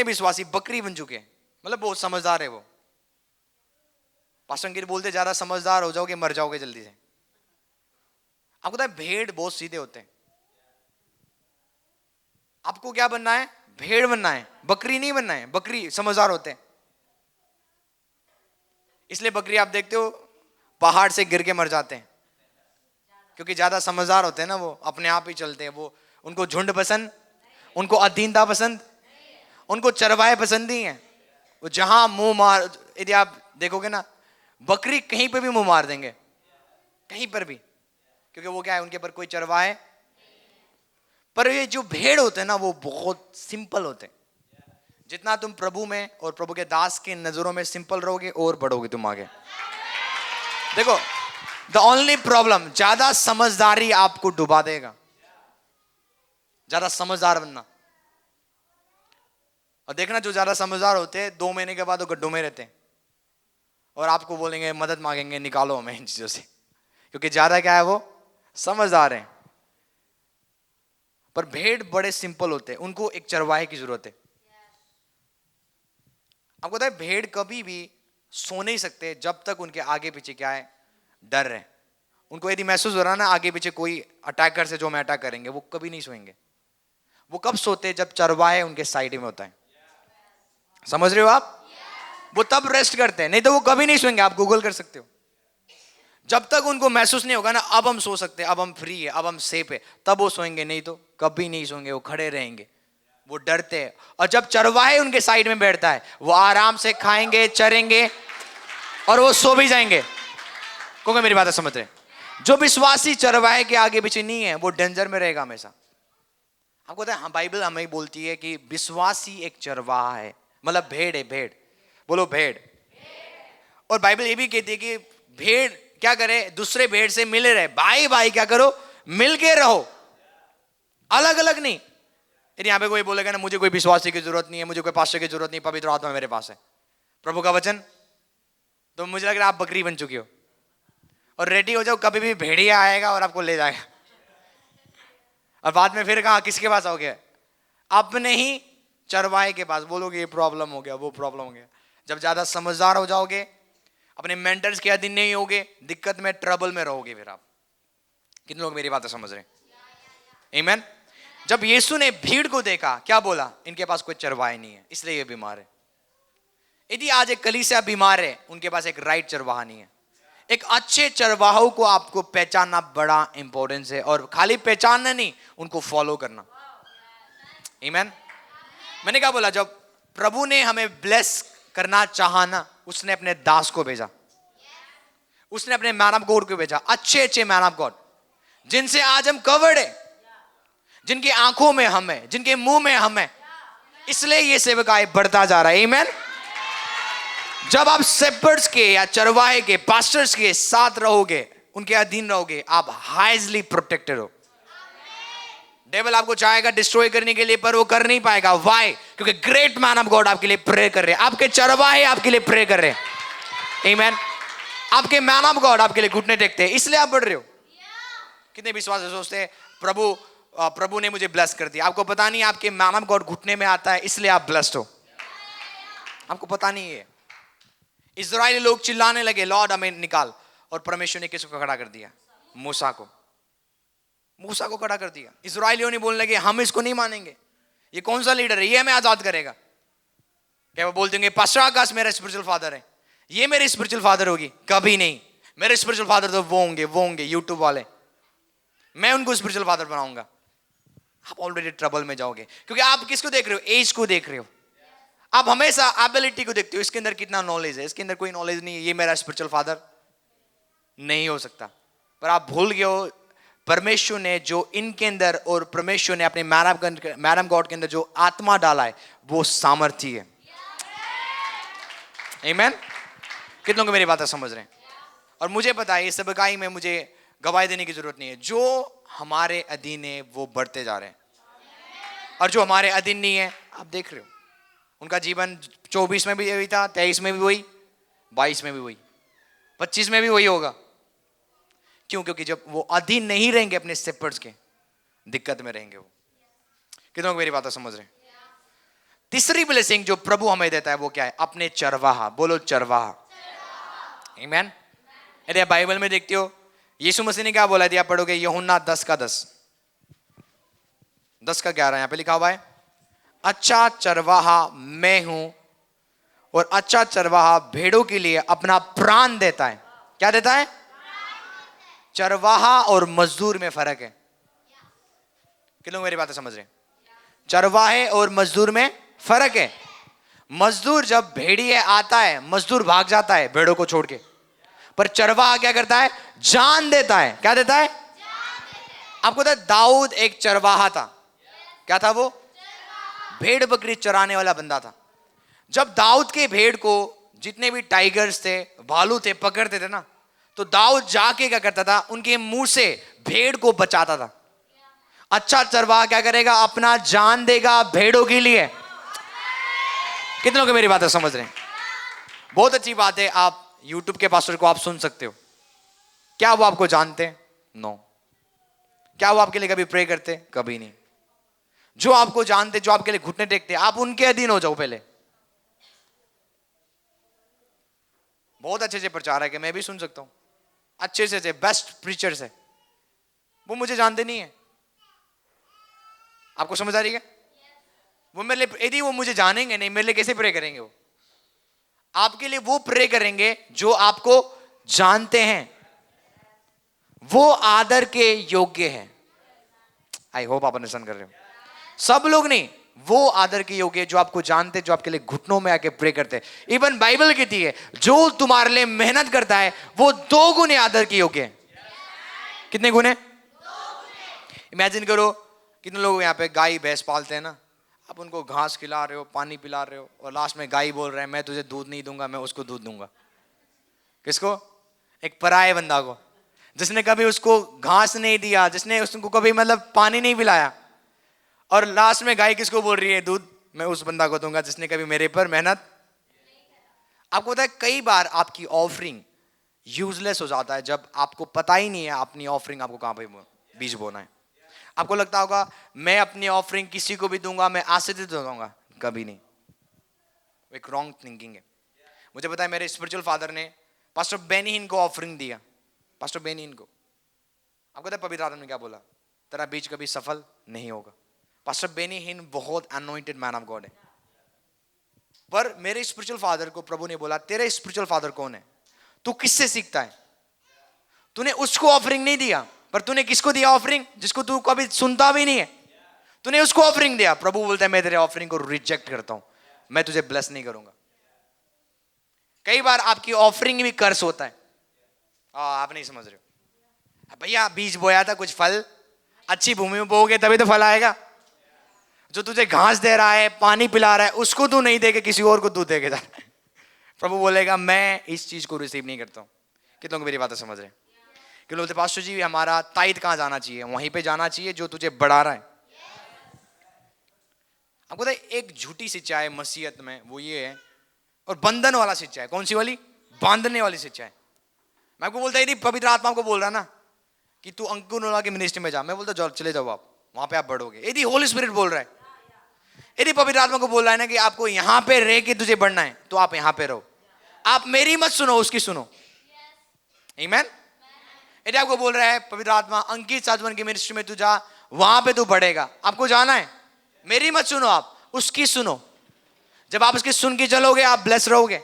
विश्वासी बकरी बन चुके हैं, मतलब बहुत समझदार है वो। पास्टर बोलते ज्यादा समझदार हो जाओगे मर जाओगे जल्दी से। आपको पता है भेड़ बहुत सीधे होते हैं। आपको क्या बनना है? भेड़ बनना है, बकरी नहीं बनना है। बकरी समझदार होते हैं, इसलिए बकरी आप देखते हो पहाड़ से गिर के मर जाते हैं, क्योंकि ज्यादा समझदार होते हैं ना, वो अपने आप ही चलते हैं। वो उनको झुंड पसंद, उनको अधीनता पसंद, उनको चरवाहे पसंद ही हैं। वो जहां मुंह मार, यदि आप देखोगे ना, बकरी कहीं पे भी मुंह मार देंगे, कहीं पर भी, क्योंकि वो क्या है, उनके पर कोई चरवाहे। पर ये जो भेड़ होते हैं ना, वो बहुत सिंपल होते हैं। जितना तुम प्रभु में और प्रभु के दास के नजरों में सिंपल रहोगे, और बढ़ोगे तुम आगे। देखो, द ओनली प्रॉब्लम, ज्यादा समझदारी आपको डुबा देगा। ज्यादा समझदार बनना, और देखना जो ज्यादा समझदार होते हैं 2 महीने के बाद वो गड्ढों में रहते हैं, और आपको बोलेंगे, मदद मांगेंगे, निकालो हमें इन चीजों से, क्योंकि ज्यादा क्या है, वो समझदार हैं। पर भेड़ बड़े सिंपल होते हैं, उनको एक चरवाहे की जरूरत है। आपको पता है भेड़ कभी भी सो नहीं सकते जब तक उनके आगे पीछे क्या है, डर है। उनको यदि महसूस हो रहा ना आगे पीछे कोई अटैकर से जो हमें अटैक करेंगे, वो कभी नहीं सोएंगे। वो कब सोते? जब चरवाहे उनके साइड में होता है। समझ रहे हो आप? वो तब रेस्ट करते हैं, नहीं तो वो कभी नहीं सोएंगे। आप गूगल कर सकते हो। जब तक उनको महसूस नहीं होगा ना अब हम सो सकते हैं, अब हम फ्री है, अब हम सेफ है, तब वो सोएंगे, नहीं तो कभी नहीं सोएंगे। वो खड़े रहेंगे, वो डरते हैं। और जब चरवाहे उनके साइड में बैठता है, वो आराम से खाएंगे, चरेंगे, और वो सो भी जाएंगे। क्योंकि मेरी बात समझ रहे? जो विश्वासी चरवाहे के आगे पीछे नहीं है, वो डेंजर में रहेगा हमेशा। आपको पता है, हाँ, बाइबल हमें बोलती है कि विश्वासी एक चरवाहा है, मतलब भेड़ है। भेड़ बोलो, भेड़। और बाइबल ये भी कहती है कि भेड़ क्या करे? दूसरे भेड़ से मिले रहे। भाई भाई क्या करो? मिल के रहो, अलग अलग नहीं। यदि यहाँ पे कोई बोलेगा ना, मुझे कोई विश्वासी की जरूरत नहीं है, मुझे कोई पास्टर की जरूरत नहीं, पवित्र आत्मा मेरे पास है, प्रभु का वचन, तो मुझे लग रहा है आप बकरी बन चुके हो। और रेडी हो जाओ, कभी भी भेड़िया आएगा और आपको ले जाएगा। और बाद में फिर कहा किसके पास आओगे? अपने ही चरवाहे के पास। बोलोगे ये प्रॉब्लम हो गया, वो प्रॉब्लम हो गया। जब ज्यादा समझदार हो जाओगे, अपने मेंटर्स के अधीन नहीं होगे, दिक्कत में, ट्रबल में रहोगे फिर आप। कितने लोग मेरी बातें समझ रहे हैं? आमीन। जब यीशु ने भीड़ को देखा, क्या बोला? इनके पास कोई चरवाहे नहीं है, इसलिए ये बीमार है। यदि आज एक कलीसिया बीमार है, उनके पास एक राइट चरवाहा नहीं है। एक अच्छे चरवाहों को आपको पहचानना बड़ा इंपॉर्टेंस है, और खाली पहचानना नहीं, उनको फॉलो करना। आमीन। मैंने क्या बोला? जब प्रभु ने हमें ब्लेस करना चाहा ना, उसने अपने दास को भेजा, उसने अपने मैन ऑफ गॉड को भेजा। अच्छे अच्छे मैन ऑफ गॉड, जिनसे आज हम कवर्ड है, जिनकी आंखों में हम है, जिनके मुंह में हम है, इसलिए ये सेवकाई बढ़ता जा रहा है। आमीन। जब आप शेपर्ड्स के या चरवाहे के, पास्टर्स के साथ रहोगे, उनके अधीन रहोगे, आप हाइजली प्रोटेक्टेड हो। डेविल आपको चाहेगा डिस्ट्रॉय करने के लिए, पर वो कर नहीं पाएगा। व्हाई? क्योंकि ग्रेट मैन ऑफ गॉड आपके लिए प्रे कर रहे हैं, आपके चरवाहे आपके लिए प्रे कर रहे हैं। आमीन। आपके मैन ऑफ गॉड आपके लिए घुटने टेकते हैं, इसलिए आप बढ़ रहे हो। कितने विश्वास से सोचते हैं प्रभु ने मुझे ब्लेस कर दिया। आपको पता नहीं आपके मैन ऑफ गॉड घुटने में आता है इसलिए आप ब्लेस्ड हो, आपको पता नहीं है। इजरायली लोग चिल्लाने लगे लॉर्ड हमें निकाल, और परमेश्वर ने किसको खड़ा कर दिया? मूसा को। मूसा को खड़ा कर दिया। इजरायलियों ने बोलने लगे हम इसको नहीं मानेंगे, ये कौन सा लीडर है, ये हमें आजाद करेगा। क्या वो बोल देंगे पास्टर आकाश मेरा स्पिरिचुअल फादर है, ये मेरे स्पिरिचुअल फादर होगी? कभी नहीं। मेरे स्पिरिचुअल फादर तो वो होंगे यूट्यूब वाले, मैं उनको स्पिरिचुअल फादर बनाऊंगा। आप ऑलरेडी ट्रबल में जाओगे, क्योंकि आप किसको देख रहे हो? एज को देख रहे हो। आप हमेशा एबिलिटी को देखते हो, इसके अंदर कितना नॉलेज है, इसके अंदर कोई नॉलेज नहीं है, ये मेरा स्पिरिचुअल फादर नहीं हो सकता। पर आप भूल गए हो परमेश्वर ने जो इनके अंदर, और परमेश्वर ने अपने मैडम गॉड के अंदर जो आत्मा डाला है वो सामर्थ्य है। आमीन। कितनों को मेरी बातें समझ रहे हैं? और मुझे पता है इस सबकाई में मुझे गवाही देने की जरूरत नहीं है। जो हमारे अधीन है वो बढ़ते जा रहे हैं, और जो हमारे अधीन नहीं है आप देख रहे हो उनका जीवन 24 में भी वही था, 23 में भी वही, 22 में भी वही, 25 में भी वही होगा। क्यों? क्योंकि जब वो अधीन नहीं रहेंगे अपने शेपर्ड्स के, दिक्कत में रहेंगे वो। कितनों को मेरी बातें समझ रहे हैं? तीसरी ब्लेसिंग जो प्रभु हमें देता है वो क्या है? अपने चरवाहा। बोलो चरवाहा। आमीन। यदि आप बाइबल में देखते हो यीशु मसीह ने क्या बोला? यदि आप पढ़ोगे यूहन्ना 10:10, 10:11 यहां पे लिखा हुआ है, अच्छा चरवाहा मैं हूं और अच्छा चरवाहा भेड़ों के लिए अपना प्राण देता है। क्या देता है? चरवाहा और मजदूर में फर्क है। कितने लोग मेरी बातें समझ रहे हैं? चरवाहे और मजदूर में फर्क है। मजदूर जब भेड़िया आता है, मजदूर भाग जाता है भेड़ों को छोड़ के, पर चरवाहा क्या करता है? जान देता है। क्या देता है? आपको पता है दाऊद एक चरवाहा था। क्या था वो? भेड़ बकरी चराने वाला बंदा था। जब दाऊद के भेड़ को जितने भी टाइगर्स थे, भालू थे, पकड़ते थे ना, तो दाऊद जाके क्या करता था? उनके मुंह से भेड़ को बचाता था। अच्छा चरवाहा क्या करेगा? अपना जान देगा भेड़ों के लिए। कितने लोग मेरी बातें समझ रहे हैं? बहुत अच्छी बात है। आप यूट्यूब के पास्टर को आप सुन सकते हो। क्या वो आपको जानते हैं? नो। क्या वो आपके लिए कभी प्रे करते? कभी नहीं। जो आपको जानते, जो आपके लिए घुटने टेकते, आप उनके अधीन हो जाओ पहले। बहुत अच्छे से प्रचारक है, मैं भी सुन सकता हूं, अच्छे से बेस्ट प्रीचर्स है, वो मुझे जानते नहीं है। आपको समझ आ रही है? वो मेरे लिए, यदि वो मुझे जानेंगे नहीं, मेरे लिए कैसे प्रे करेंगे? वो आपके लिए वो प्रे करेंगे जो आपको जानते हैं, वो आदर के योग्य है। आई होप आप अंडरस्टैंड कर रहे हो। सब लोग नहीं, वो आदर के योग्य जो आपको जानते, जो आपके लिए घुटनों में आके प्रे करते हैं। इवन बाइबल कहती है जो तुम्हारे लिए मेहनत करता है वो 2 गुने आदर के योग्य है। कितने गुने? इमेजिन करो कितने लोग यहाँ पे गाय भैंस पालते हैं ना, आप उनको घास खिला रहे हो, पानी पिला रहे हो, और लास्ट में गाय बोल रहे हैं मैं तुझे दूध नहीं दूंगा, मैं उसको दूध दूंगा। किसको? एक पराये बंदा को, जिसने कभी उसको घास नहीं दिया, जिसने उसको कभी मतलब पानी नहीं पिलाया, और लास्ट में गाय किसको बोल रही है? दूध मैं उस बंदा को दूंगा जिसने कभी मेरे पर मेहनत। आपको पता है कई बार आपकी ऑफरिंग यूजलेस हो जाता है जब आपको पता ही नहीं है अपनी ऑफरिंग आपको कहां पे बीज बोना है। आपको लगता होगा मैं अपनी ऑफरिंग किसी को भी दूंगा, मैं आशीर्वादित हो जाऊंगा। कभी नहीं। एक रॉन्ग थिंकिंग है। मुझे पता है मेरे स्पिरिचुअल फादर ने पास्टर बेनी हिन को ऑफरिंग दिया। पास्टर बेनी हिन को, आपको पता है पवित्र आत्मा ने क्या बोला? तेरा बीज कभी सफल नहीं होगा। पास्टर बेनी हिन बहुत अनॉइंटेड मैन ऑफ गॉड है, पर मेरे स्पिरिचुअल फादर को प्रभु ने बोला तेरे स्पिरिचुअल फादर कौन है? तू किससे सीखता है? तूने उसको ऑफरिंग नहीं दिया, पर तूने किसको दिया ऑफरिंग? जिसको तू कभी सुनता भी नहीं है, तूने उसको ऑफरिंग दिया। प्रभु बोलता है मैं तेरे ऑफरिंग को रिजेक्ट करता हूं, मैं तुझे ब्लेस नहीं करूंगा। कई बार आपकी ऑफरिंग भी कर्स होता है। आप नहीं समझ रहे हो भैया। बीज बोया था, कुछ फल अच्छी भूमि में बोओगे तभी तो फल आएगा। जो तुझे घास दे रहा है, पानी पिला रहा है, उसको तू नहीं देके किसी और को दूध देके जा रहा है, प्रभु बोलेगा मैं इस चीज को रिसीव नहीं करता हूं। कितनों को मेरी बातें समझ रहे हैं? कि बोलते पास्टर जी हमारा ताइद कहां जाना चाहिए? वहीं पे जाना चाहिए जो तुझे बढ़ा रहा है। आपको पता है एक झूठी शिक्षा है मसीहत में, वो ये है, और बंधन वाला शिक्षा है। कौन सी वाली? बांधने वाली शिक्षा है। मैं आपको बोलता है यदि पवित्र आत्मा को बोल रहा ना कि तू अंकुर की मिनिस्ट्री में जा, मैं बोलता जाओ, चले जाओ आप, वहां पे आप बढ़ोगे। यदि होली स्पिरिट बोल रहा है, यदि पवित्र आत्मा को बोल रहा है ना कि आपको यहां पे रह के तुझे बढ़ना है, तो आप यहां पे रहो। आप मेरी मत सुनो, उसकी सुनो। आमीन। यदि आपको बोल रहा है पवित्र आत्मा अंकित साजवन की मिनिस्ट्री में तू जा, वहां पे तू बढ़ेगा, आपको जाना है, मेरी मत सुनो, आप उसकी सुनो। जब आप उसकी सुन के चलोगे, आप ब्लेस रहोगे।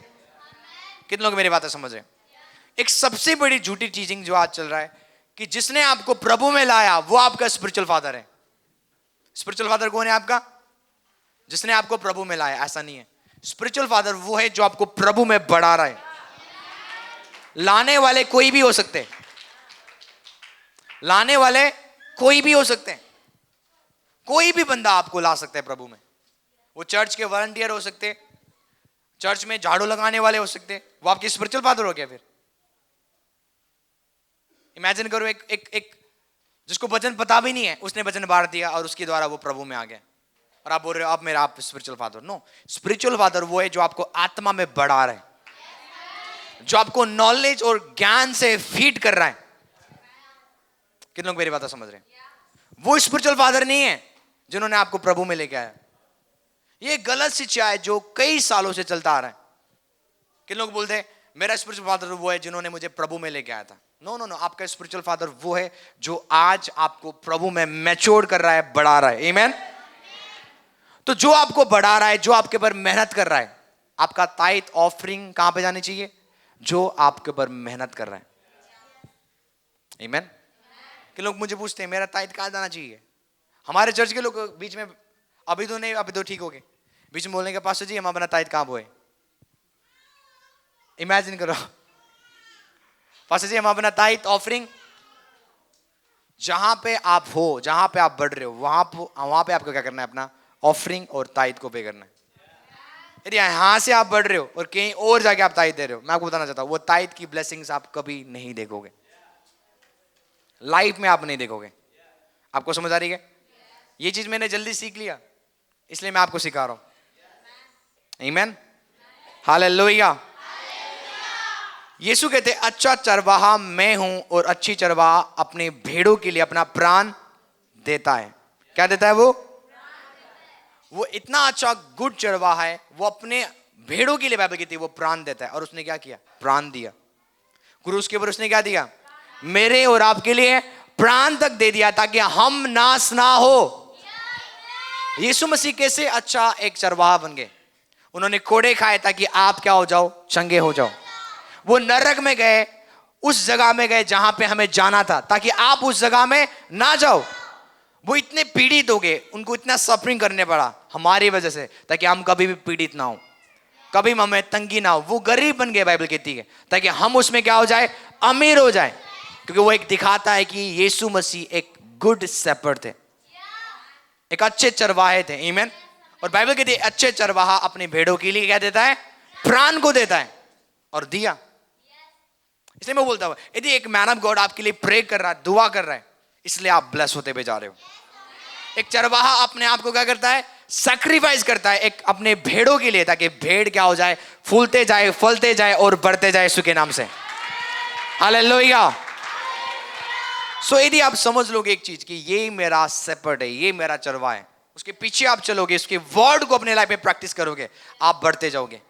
कितने लोग मेरी बातें समझ रहे हैं? एक सबसे बड़ी झूठी टीचिंग जो आज चल रहा है कि जिसने आपको प्रभु में लाया वो आपका स्पिरिचुअल फादर है। स्पिरिचुअल फादर कौन है आपका? जिसने आपको प्रभु में लाया। ऐसा नहीं है। स्पिरिचुअल फादर वो है जो आपको प्रभु में बढ़ा रहा है। लाने वाले कोई भी हो सकते हैं, लाने वाले कोई भी हो सकते हैं। कोई भी बंदा आपको ला सकता है प्रभु में। वो चर्च के वॉलंटियर हो सकते, चर्च में झाड़ू लगाने वाले हो सकते, वो आपके स्पिरिचुअल फादर हो गया। फिर इमेजिन करो एक जिसको वचन पता भी नहीं है, उसने वचन बांट दिया और उसके द्वारा वो प्रभु में आ गया, और आप बोल रहे हो आप मेरा आप spiritual father. No, spiritual father वो है जो आपको आत्मा में बढ़ा रहा है, जो आपको नॉलेज और ज्ञान से फीड कर रहा है। कितने लोग मेरी बात समझ रहे हैं? वो स्पिरिचुअल फादर नहीं है जिन्होंने आपको प्रभु में लेके आया। ये गलत शिक्षा है जो कई सालों से चलता आ रहा है। कितने लोग बोलते हैं मेरा स्पिरिचुअल फादर वो है जिन्होंने मुझे प्रभु में लेके आया था। नो नो नो, आपका स्पिरिचुअल फादर वो है जो आज आपको प्रभु में मैच्योर कर रहा है, बढ़ा रहा है। आमीन। तो जो आपको बढ़ा रहा है, जो आपके ऊपर मेहनत कर रहा है, आपका ताइथ ऑफरिंग कहां पे जानी चाहिए? जो आपके ऊपर मेहनत कर रहा है। आमीन। कि लोग मुझे पूछते हैं मेरा ताइथ कहां जाना चाहिए? हमारे चर्च के लोग बीच में अभी तो नहीं, अभी तो ठीक हो गए, बीच में बोलने के पास जी हम अपना ताइथ कहां बोए। इमेजिन करो, पास्टर जी हम अपना ताइथ ऑफरिंग, जहां पे आप हो, जहां पे आप बढ़ रहे हो, वहां पे आपको क्या करना है? अपना ऑफरिंग और ताइथ को पे करना है। यदि यहां से आप बढ़ रहे हो और कहीं और जाके आप ताइथ दे रहे हो, मैं आपको बताना चाहता हूं वो ताइथ की ब्लेसिंग्स आप कभी नहीं देखोगे, लाइफ में आप नहीं देखोगे। आपको समझ आ रही है? ये चीज मैंने जल्दी सीख लिया, इसलिए मैं आपको सिखा रहा हूं। आमीन। हालेलुया। यीशु कहते अच्छा चरवाहा मैं हूं और अच्छी चरवाहा अपने भेड़ों के लिए अपना प्राण देता है। क्या देता है वो इतना अच्छा गुड चरवाहा है, वो अपने भेड़ों के लिए, बाइबल कहती है, वो प्राण देता है। और उसने क्या किया? प्राण दिया। क्रूस के ऊपर उसने क्या दिया? मेरे और आपके लिए प्राण तक दे दिया ताकि हम नाश ना हो। यीशु मसीह कैसे अच्छा एक चरवाहा बन गए? उन्होंने कोड़े खाए ताकि आप क्या हो जाओ? चंगे हो जाओ। वो नरक में गए, उस जगह में गए जहां पे हमें जाना था, ताकि आप उस जगह में ना जाओ। वो इतने पीड़ित हो गए, उनको इतना सफरिंग करने पड़ा हमारी वजह से, ताकि हम कभी भी पीड़ित ना हो, कभी हमें तंगी ना हो। वो गरीब बन गए, बाइबल कहती है, ताकि हम उसमें क्या हो जाए? अमीर हो जाए। क्योंकि वो एक दिखाता है कि यीशु मसीह एक गुड शेपर्ड थे, एक अच्छे चरवाहे थे। आमीन। और बाइबल कहती है अच्छे चरवाहा अपने भेड़ों के लिए क्या देता है? प्राण को देता है, और दिया। इसलिए मैं बोलता हूं यदि एक मैन ऑफ गॉड आपके लिए प्रे कर रहा है, दुआ कर रहा है, इसलिए आप ब्लेस होते हुए जा रहे हो। एक चरवाहा अपने आप को क्या करता है? सैक्रिफाइस करता है एक अपने भेड़ों के लिए, ताकि भेड़ क्या हो जाए? फूलते जाए, फलते जाए और बढ़ते जाए यीशु के नाम से। हालेलुया। सो यदि आप समझ लोगे एक चीज कि ये मेरा शेपर्ड है, ये मेरा चरवाहा है, उसके पीछे आप चलोगे, उसके वर्ड को अपने लाइफ में प्रैक्टिस करोगे, आप बढ़ते जाओगे।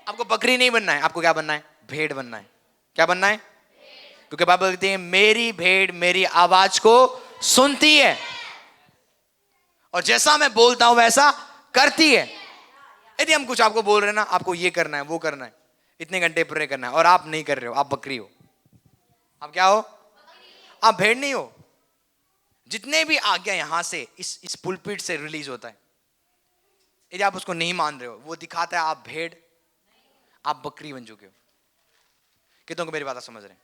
आपको बकरी नहीं बनना है, आपको क्या बनना है? भेड़ बनना है। क्या बनना है? क्योंकि बाइबल कहती है मेरी भेड़ मेरी आवाज को सुनती है और जैसा मैं बोलता हूं वैसा करती है। यदि हम कुछ आपको बोल रहे हैं ना, आपको ये करना है, वो करना है, इतने घंटे प्रे करना है, और आप नहीं कर रहे हो, आप बकरी हो। आप क्या हो? आप भेड़ नहीं हो। जितने भी आज्ञा यहां से इस पुलपिट से रिलीज होता है, यदि आप उसको नहीं मान रहे हो, वो दिखाता है आप भेड़, आप बकरी बन चुके हो। कितनों को मेरी बात समझ रहे हैं?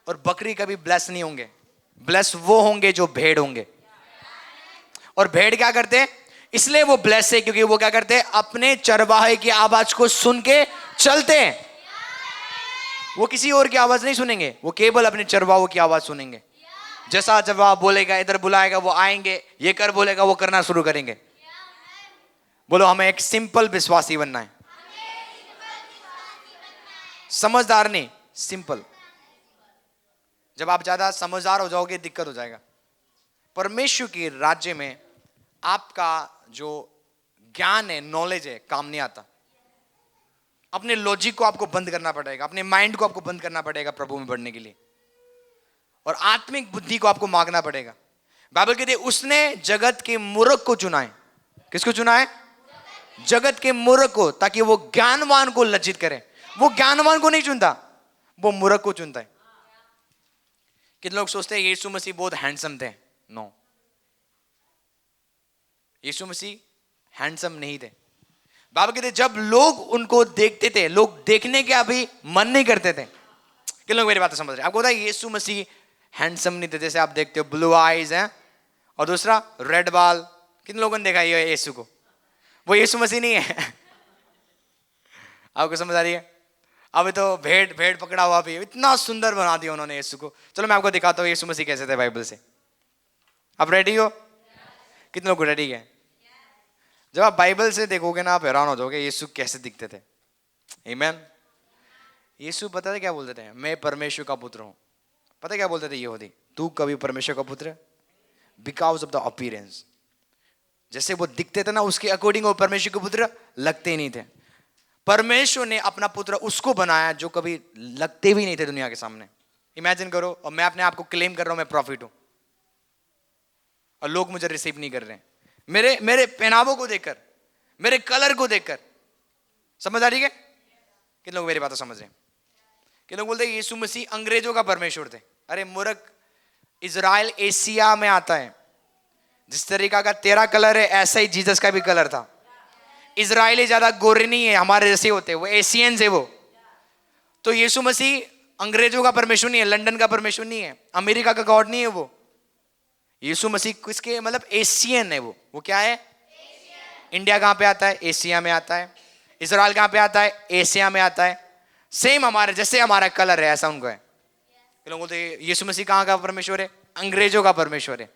और बकरी कभी ब्लेस नहीं होंगे, ब्लेस वो होंगे जो भेड़ होंगे। और भेड़ क्या करते हैं? इसलिए वो ब्लेस है क्योंकि वो क्या करते हैं? अपने चरवाहे की आवाज को सुन के चलते हैं। वो किसी और की आवाज नहीं सुनेंगे, वो केवल अपने चरवाहों की आवाज सुनेंगे। जैसा चरवाहा बोलेगा, इधर बुलाएगा, वो आएंगे, ये कर बोलेगा, वो करना शुरू करेंगे। बोलो हमें एक सिंपल विश्वासी बनना है, समझदार नहीं, सिंपल। जब आप ज्यादा समझदार हो जाओगे दिक्कत हो जाएगा। परमेश्वर के राज्य में आपका जो ज्ञान है, नॉलेज है, काम नहीं आता। अपने लॉजिक को आपको बंद करना पड़ेगा, अपने माइंड को आपको बंद करना पड़ेगा प्रभु में बढ़ने के लिए, और आत्मिक बुद्धि को आपको मांगना पड़ेगा। बाइबल कहती है उसने जगत के मूर्ख को चुना है। किसको चुना है? जगत के मूर्ख को, ताकि वो ज्ञानवान को लज्जित करे। वो ज्ञानवान को नहीं चुनता, वो मूर्ख को चुनता है। कितने लोग सोचते हैं यीशु मसीह बहुत हैंडसम थे? नो, यीशु मसीह हैंडसम नहीं थे। बाबा कहते जब लोग उनको देखते थे, लोग देखने के अभी मन नहीं करते थे। कितने लोग मेरी बात समझ रहे हैं? आपको पता है यीशु मसीह हैंडसम नहीं थे। जैसे आप देखते हो ब्लू आईज हैं और दूसरा रेड बाल। कितने लोगों ने देखा ये यीशु को? वो यीशु मसीह नहीं है। आपको समझ आ रही है? अभी तो भेड़ पकड़ा हुआ भी, इतना सुंदर बना दिया उन्होंने यीशु को। चलो मैं आपको दिखाता हूँ यीशु मसीह कैसे थे बाइबल से। आप रेडी हो? कितने लोग रेडी है? जब आप बाइबल से देखोगे ना आप हैरान हो जाओगे यीशु कैसे दिखते थे। आमीन। यीशु पता है क्या बोलते थे? मैं परमेश्वर का पुत्र हूँ। पता है क्या बोलते थे यहूदी? तू कभी परमेश्वर का पुत्र है? Because of the appearance. जैसे वो दिखते थे ना उसके अकॉर्डिंग वो परमेश्वर के पुत्र लगते ही नहीं थे। परमेश्वर ने अपना पुत्र उसको बनाया जो कभी लगते भी नहीं थे दुनिया के सामने। इमेजिन करो, और मैं अपने आप को क्लेम कर रहा हूं मैं प्रॉफिट हूं, और लोग मुझे रिसीव नहीं कर रहे हैं मेरे पहनावों को देखकर, मेरे कलर को देखकर। समझ आ रही है? कितने लोग मेरी बात समझ रहे हैं? कि लोग बोलते हैं यीशु मसीह अंग्रेजों का परमेश्वर थे। अरे मूर्ख, इजराइल एशिया में आता है। जिस तरीका का तेरा कलर है ऐसा ही जीसस का भी कलर था। इजराइली ज्यादा गोरे नहीं है हमारे जैसे होते, वो एशियंस है वो। तो यीशु मसीह अंग्रेजों का परमेश्वर नहीं है, लंदन का परमेश्वर नहीं है, अमेरिका का गॉड नहीं है वो। यीशु मसीह किसके मतलब एशियन है वो क्या है? इंडिया कहां पे आता है? एशिया में आता है। इजराइल कहां पे आता है? एशिया में आता है। सेम हमारे जैसे हमारा कलर है ऐसा उनको है। लोग बोलते यीशु मसीह कहां का परमेश्वर है? अंग्रेजों का परमेश्वर है।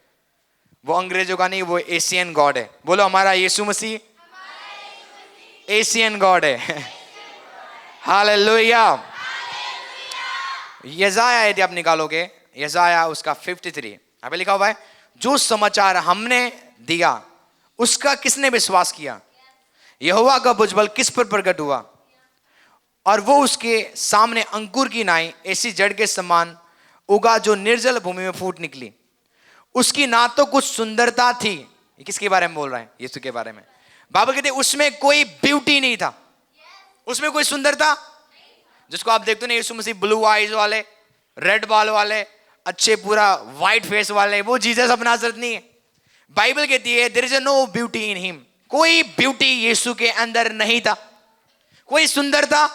वो अंग्रेजों का नहीं, वो एशियन गॉड है। बोलो हमारा यीशु मसीह एशियन गॉड है। हालेलुया। यशायाह यदि आप निकालोगे, यशायाह उसका 53 यहाँ पे लिखा हुआ है, जो समाचार हमने दिया उसका किसने विश्वास किया? यहोवा का भुजबल किस पर प्रकट हुआ? और वो उसके सामने अंकुर की नाई ऐसी जड़ के समान उगा जो निर्जल भूमि में फूट निकली। उसकी ना तो कुछ सुंदरता थी। ये किसके बारे में बोल रहा है? यीशु के बारे में। बाबा कहते उसमें कोई ब्यूटी नहीं था, उसमें कोई सुंदरता। जिसको आप देखते हो ना यीशु मसीह ब्लू आईज वाले, रेड बाल वाले, अच्छे पूरा व्हाइट फेस वाले, वो जीसस ऑफ नाज़रेथ नहीं है। बाइबल कहती है there is no beauty in him. कोई ब्यूटी यीशु के अंदर नहीं था, कोई सुंदरता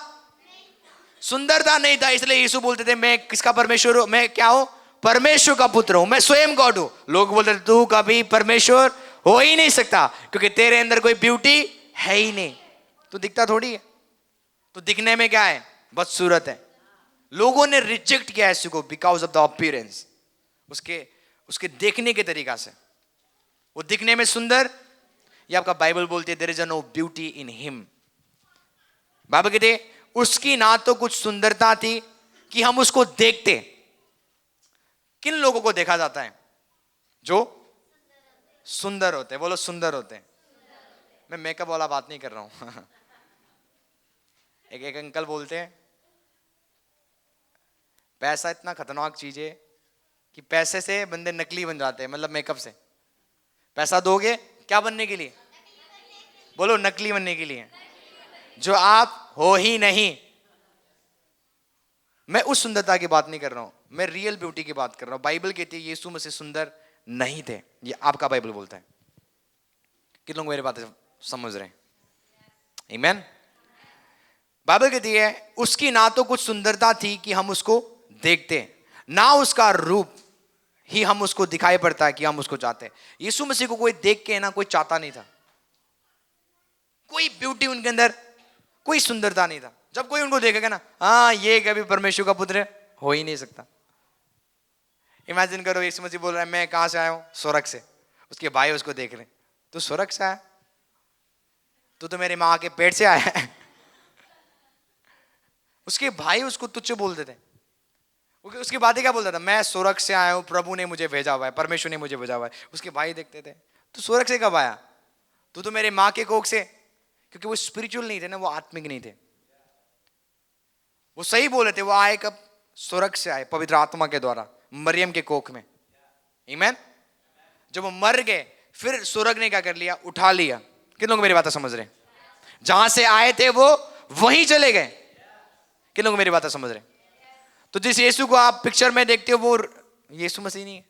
नहीं था। इसलिए यीशु बोलते थे मैं किसका परमेश्वर हूं? मैं क्या हूं? परमेश्वर का पुत्र हूं, मैं स्वयं गॉड हूं। लोग बोलते थे तू कभी परमेश्वर हो ही नहीं सकता, क्योंकि तेरे अंदर कोई ब्यूटी है ही नहीं। तू दिखता थोड़ी है, तो दिखने में क्या है? बदसूरत है। लोगों ने रिजेक्ट किया यीशु को बिकॉज ऑफ द अपीयरेंस, उसके देखने के तरीका से। वो दिखने में सुंदर, ये आपका बाइबल बोलती है there is no beauty in him. Bible कहते उसकी ना तो कुछ सुंदरता थी कि हम उसको देखते। किन लोगों को देखा जाता है? जो सुंदर होते हैं। बोलो सुंदर होते हैं। मैं मेकअप वाला बात नहीं कर रहा हूं। एक अंकल बोलते हैं पैसा इतना खतरनाक चीज है कि पैसे से बंदे नकली बन जाते हैं, मतलब मेकअप से। पैसा दोगे क्या बनने के लिए? बोलो नकली बनने के लिए, जो आप हो ही नहीं। मैं उस सुंदरता की बात नहीं कर रहा हूं, मैं रियल ब्यूटी की बात कर रहा हूं। बाइबल कहती है यीशु मसीह सुंदर नहीं थे, ये आपका बाइबल बोलता है। कितने लोग मेरी बात समझ रहे हैं? आमीन। बाइबल कहती है उसकी ना तो कुछ सुंदरता थी कि हम उसको देखते, ना उसका रूप ही हम उसको दिखाई पड़ता है कि हम उसको चाहते हैं। यीशु मसीह को कोई देख के ना कोई चाहता नहीं था, कोई ब्यूटी उनके अंदर, कोई सुंदरता नहीं था। जब कोई उनको देखेगा ना, हाँ ये कभी परमेश्वर का पुत्र हो ही नहीं सकता। इमेजिन करो यीशु मसीह बोल रहा है मैं कहां से आया हूं? स्वर्ग से। उसके भाई उसको देख रहे, तू स्वर्ग से आया? तू तो मेरी मां के पेट से आया है। उसके भाई उसको तुच्छ बोलते थे, उसकी बातें क्या बोलता था, मैं स्वर्ग से आया हूं, प्रभु ने मुझे भेजा हुआ है, परमेश्वर ने मुझे भेजा हुआ है। उसके भाई देखते थे, तू स्वर्ग से कब आया, तू तो मेरे माँ के कोख से। क्योंकि वो स्पिरिचुअल नहीं थे ना, वो आत्मिक नहीं थे। वो सही बोले थे, वो आए कब, स्वर्ग से आए, पवित्र आत्मा के द्वारा, मरियम के कोख में। आमीन। जब वो मर गए, फिर स्वर्ग ने क्या कर लिया, उठा लिया। किन लोग मेरी बात समझ रहे हैं? जहां से आए थे वो वहीं चले गए। किन लोग मेरी बात समझ रहे हैं? तो जिस यीशु को आप पिक्चर में देखते हो वो यीशु मसीह नहीं है।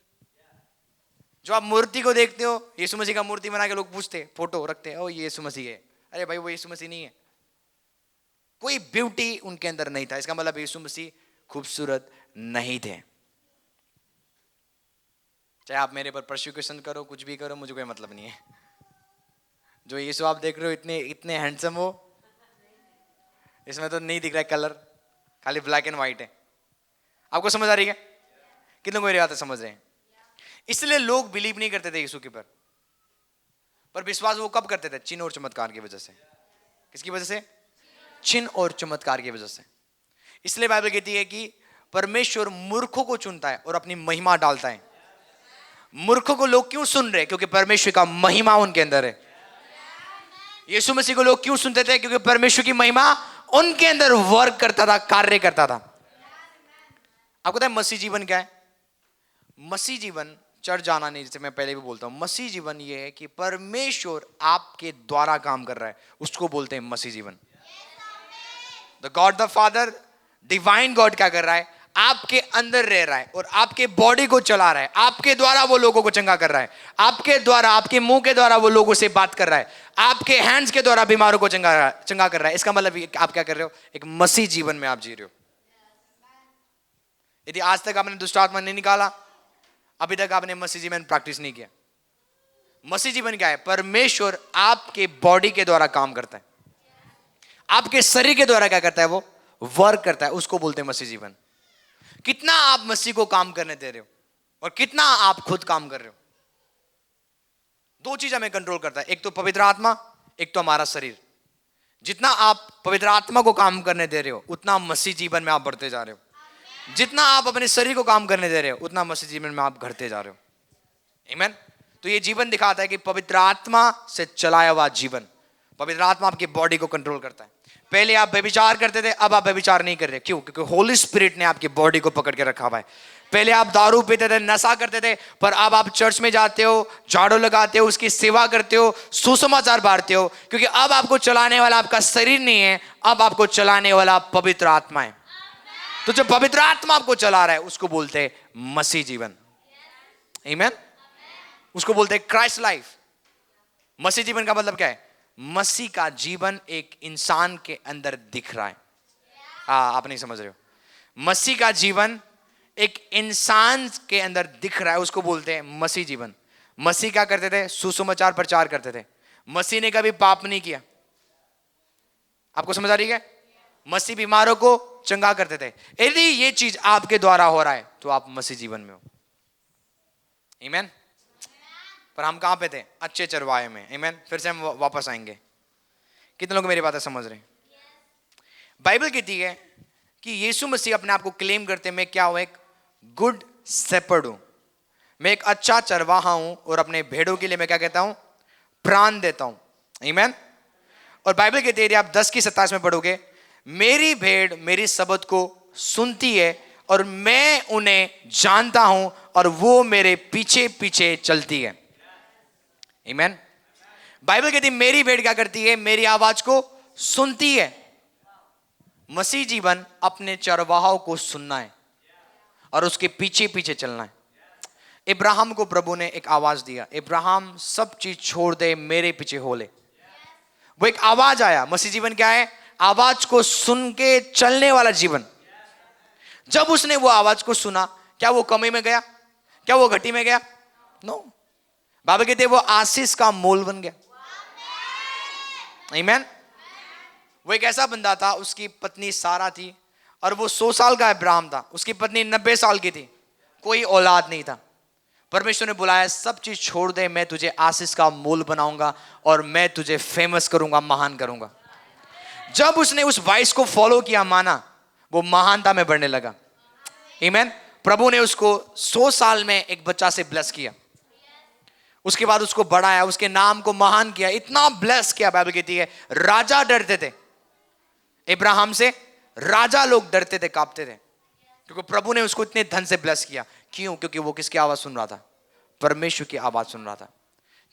जो आप मूर्ति को देखते हो, यीशु मसीह का मूर्ति बना के लोग पूछते, फोटो रखते हैं, ओ ये यीशु मसीह है। अरे भाई वो यीशु मसीह नहीं है। कोई ब्यूटी उनके अंदर नहीं था, इसका मतलब यीशु मसीह खूबसूरत नहीं थे। चाहे आप मेरे पर परसिक्यूशन करो, कुछ भी करो, मुझे कोई मतलब नहीं है। जो यीशु आप देख रहे हो इतने इतने हैंडसम हो, इसमें तो नहीं दिख रहा है कलर, खाली ब्लैक एंड व्हाइट है। आपको समझ आ रही है? कितने को मेरी बातें समझ रहे हैं? इसलिए लोग बिलीव नहीं करते थे यीशु के पर विश्वास वो कब करते थे? चिन्ह और चमत्कार की वजह से। किसकी वजह से? चिन्ह और चमत्कार की वजह से। इसलिए बाइबल कहती है कि परमेश्वर मूर्खों को चुनता है और अपनी महिमा डालता है। मूर्खों को लोग क्यों सुन रहे? क्योंकि परमेश्वर का महिमा उनके अंदर है। यीशु मसीह को लोग क्यों सुनते थे? क्योंकि परमेश्वर की महिमा उनके अंदर वर्क करता था, कार्य करता था। आपको पता है मसीह जीवन क्या है? मसीह जीवन चर्च जाना नहीं, जैसे मैं पहले भी बोलता हूं, मसीह जीवन ये है कि परमेश्वर आपके द्वारा काम कर रहा है, उसको बोलते हैं मसीह जीवन। The God the father, divine God क्या कर रहा है? आपके अंदर रह रहा है और आपके बॉडी को चला रहा है। आपके द्वारा वो लोगों को चंगा कर रहा है, आपके द्वारा, आपके मुंह के द्वारा वो लोगों से बात कर रहा है, आपके हैंड्स के द्वारा बीमारों को चंगा कर रहा है। इसका मतलब आप क्या कर रहे हो? एक मसीह जीवन में आप जी रहे हो। यदि आज तक आपने दुष्ट आत्मा नहीं निकाला, अभी तक आपने मसीह जीवन प्रैक्टिस नहीं किया। मसीह जीवन क्या है? परमेश्वर आपके बॉडी के द्वारा काम करता है, आपके शरीर के द्वारा क्या करता है? वो वर्क करता है, उसको बोलते हैं मसीह जीवन। कितना आप मसीह को काम करने दे रहे हो और कितना आप खुद काम कर रहे हो। दो चीज हमें कंट्रोल करता है, एक तो पवित्र आत्मा, एक तो हमारा शरीर। जितना आप पवित्र आत्मा को काम करने दे रहे हो, उतना मसीह जीवन में आप बढ़ते जा रहे हो। जितना आप अपने शरीर को काम करने दे रहे हो, उतना मसीह जीवन में आप घटते जा रहे हो। आमीन। तो ये जीवन दिखाता है कि पवित्र आत्मा से चलाया हुआ जीवन, पवित्र आत्मा आपकी बॉडी को कंट्रोल करता है। पहले आप व्यभिचार करते थे, अब आप व्यभिचार नहीं कर रहे। क्यों? क्योंकि होली स्पिरिट ने आपकी बॉडी को पकड़ के रखा हुआ है। पहले आप दारू पीते थे, नशा करते थे, पर अब आप चर्च में जाते हो, झाड़ू लगाते हो, उसकी सेवा करते हो, सुसमाचार बांटते हो, क्योंकि अब आपको चलाने वाला आपका शरीर नहीं है, अब आपको चलाने वाला पवित्र आत्मा है। तो जो पवित्र आत्मा आपको चला रहा है, उसको बोलते हैं मसीह जीवन। आमीन। उसको बोलते हैं क्राइस्ट लाइफ। मसीह जीवन का मतलब क्या है? मसीह का जीवन एक इंसान के अंदर दिख रहा है। आप नहीं समझ रहे हो? मसीह का जीवन एक इंसान के अंदर दिख रहा है, उसको बोलते हैं मसीह जीवन। मसीह क्या करते थे? सुसमाचार प्रचार करते थे। मसीह ने कभी पाप नहीं किया। आपको समझ आ रही है? मसीह बीमारों को चंगा करते थे। यदि ये चीज आपके द्वारा हो रहा है तो आप मसीह जीवन में हो। आमीन। पर हम कहां पे थे? अच्छे चरवाहे में। आमीन। फिर से हम वापस आएंगे। कितने लोग मेरी बातें समझ रहे हैं? बाइबल कहती है कि यीशु मसीह अपने आप को क्लेम करते हैं, मैं क्या हूं? एक गुड शेपर्ड हूं, मैं एक अच्छा चरवाहा हूं और अपने भेड़ों के लिए मैं क्या कहता हूं? प्राण देता हूं। आमीन। और बाइबल कहती है, आप 10:27 में पढ़ोगे, मेरी भेड़ मेरी शब्द को सुनती है और मैं उन्हें जानता हूं और वो मेरे पीछे पीछे चलती है। आमीन। बाइबल कहती है मेरी भेड़ क्या करती है? मेरी आवाज को सुनती है। मसीह जीवन अपने चरवाहों को सुनना है और उसके पीछे पीछे चलना है। इब्राहिम को प्रभु ने एक आवाज दिया, इब्राहिम सब चीज छोड़ दे, मेरे पीछे हो ले। वो एक आवाज आया। मसीह जीवन क्या है? आवाज को सुन के चलने वाला जीवन। जब उसने वो आवाज को सुना, क्या वो कमी में गया? क्या वो घटी में गया? नो। बाइबल कहते हैं वो आशीष का मोल बन गया। आमीन। वो एक ऐसा बंदा था, उसकी पत्नी सारा थी और वो 100 साल का इब्राहिम था, उसकी पत्नी 90 साल की थी, कोई औलाद नहीं था। परमेश्वर ने बुलाया, सब चीज छोड़ दे, मैं तुझे आशीष का मोल बनाऊंगा और मैं तुझे फेमस करूंगा, महान करूंगा। जब उसने उस वॉइस को फॉलो किया, माना, वो महानता में बढ़ने लगा। आमीन। प्रभु ने उसको 100 साल में एक बच्चा से ब्लेस किया, उसके बाद उसको बढ़ाया, उसके नाम को महान किया, इतना ब्लेस किया। बाइबल कहती है राजा डरते थे इब्राहिम से, राजा लोग डरते थे, कांपते थे, क्योंकि प्रभु ने उसको इतने धन से ब्लेस किया। क्यों? क्योंकि वो किसकी आवाज सुन रहा था? परमेश्वर की आवाज सुन रहा था।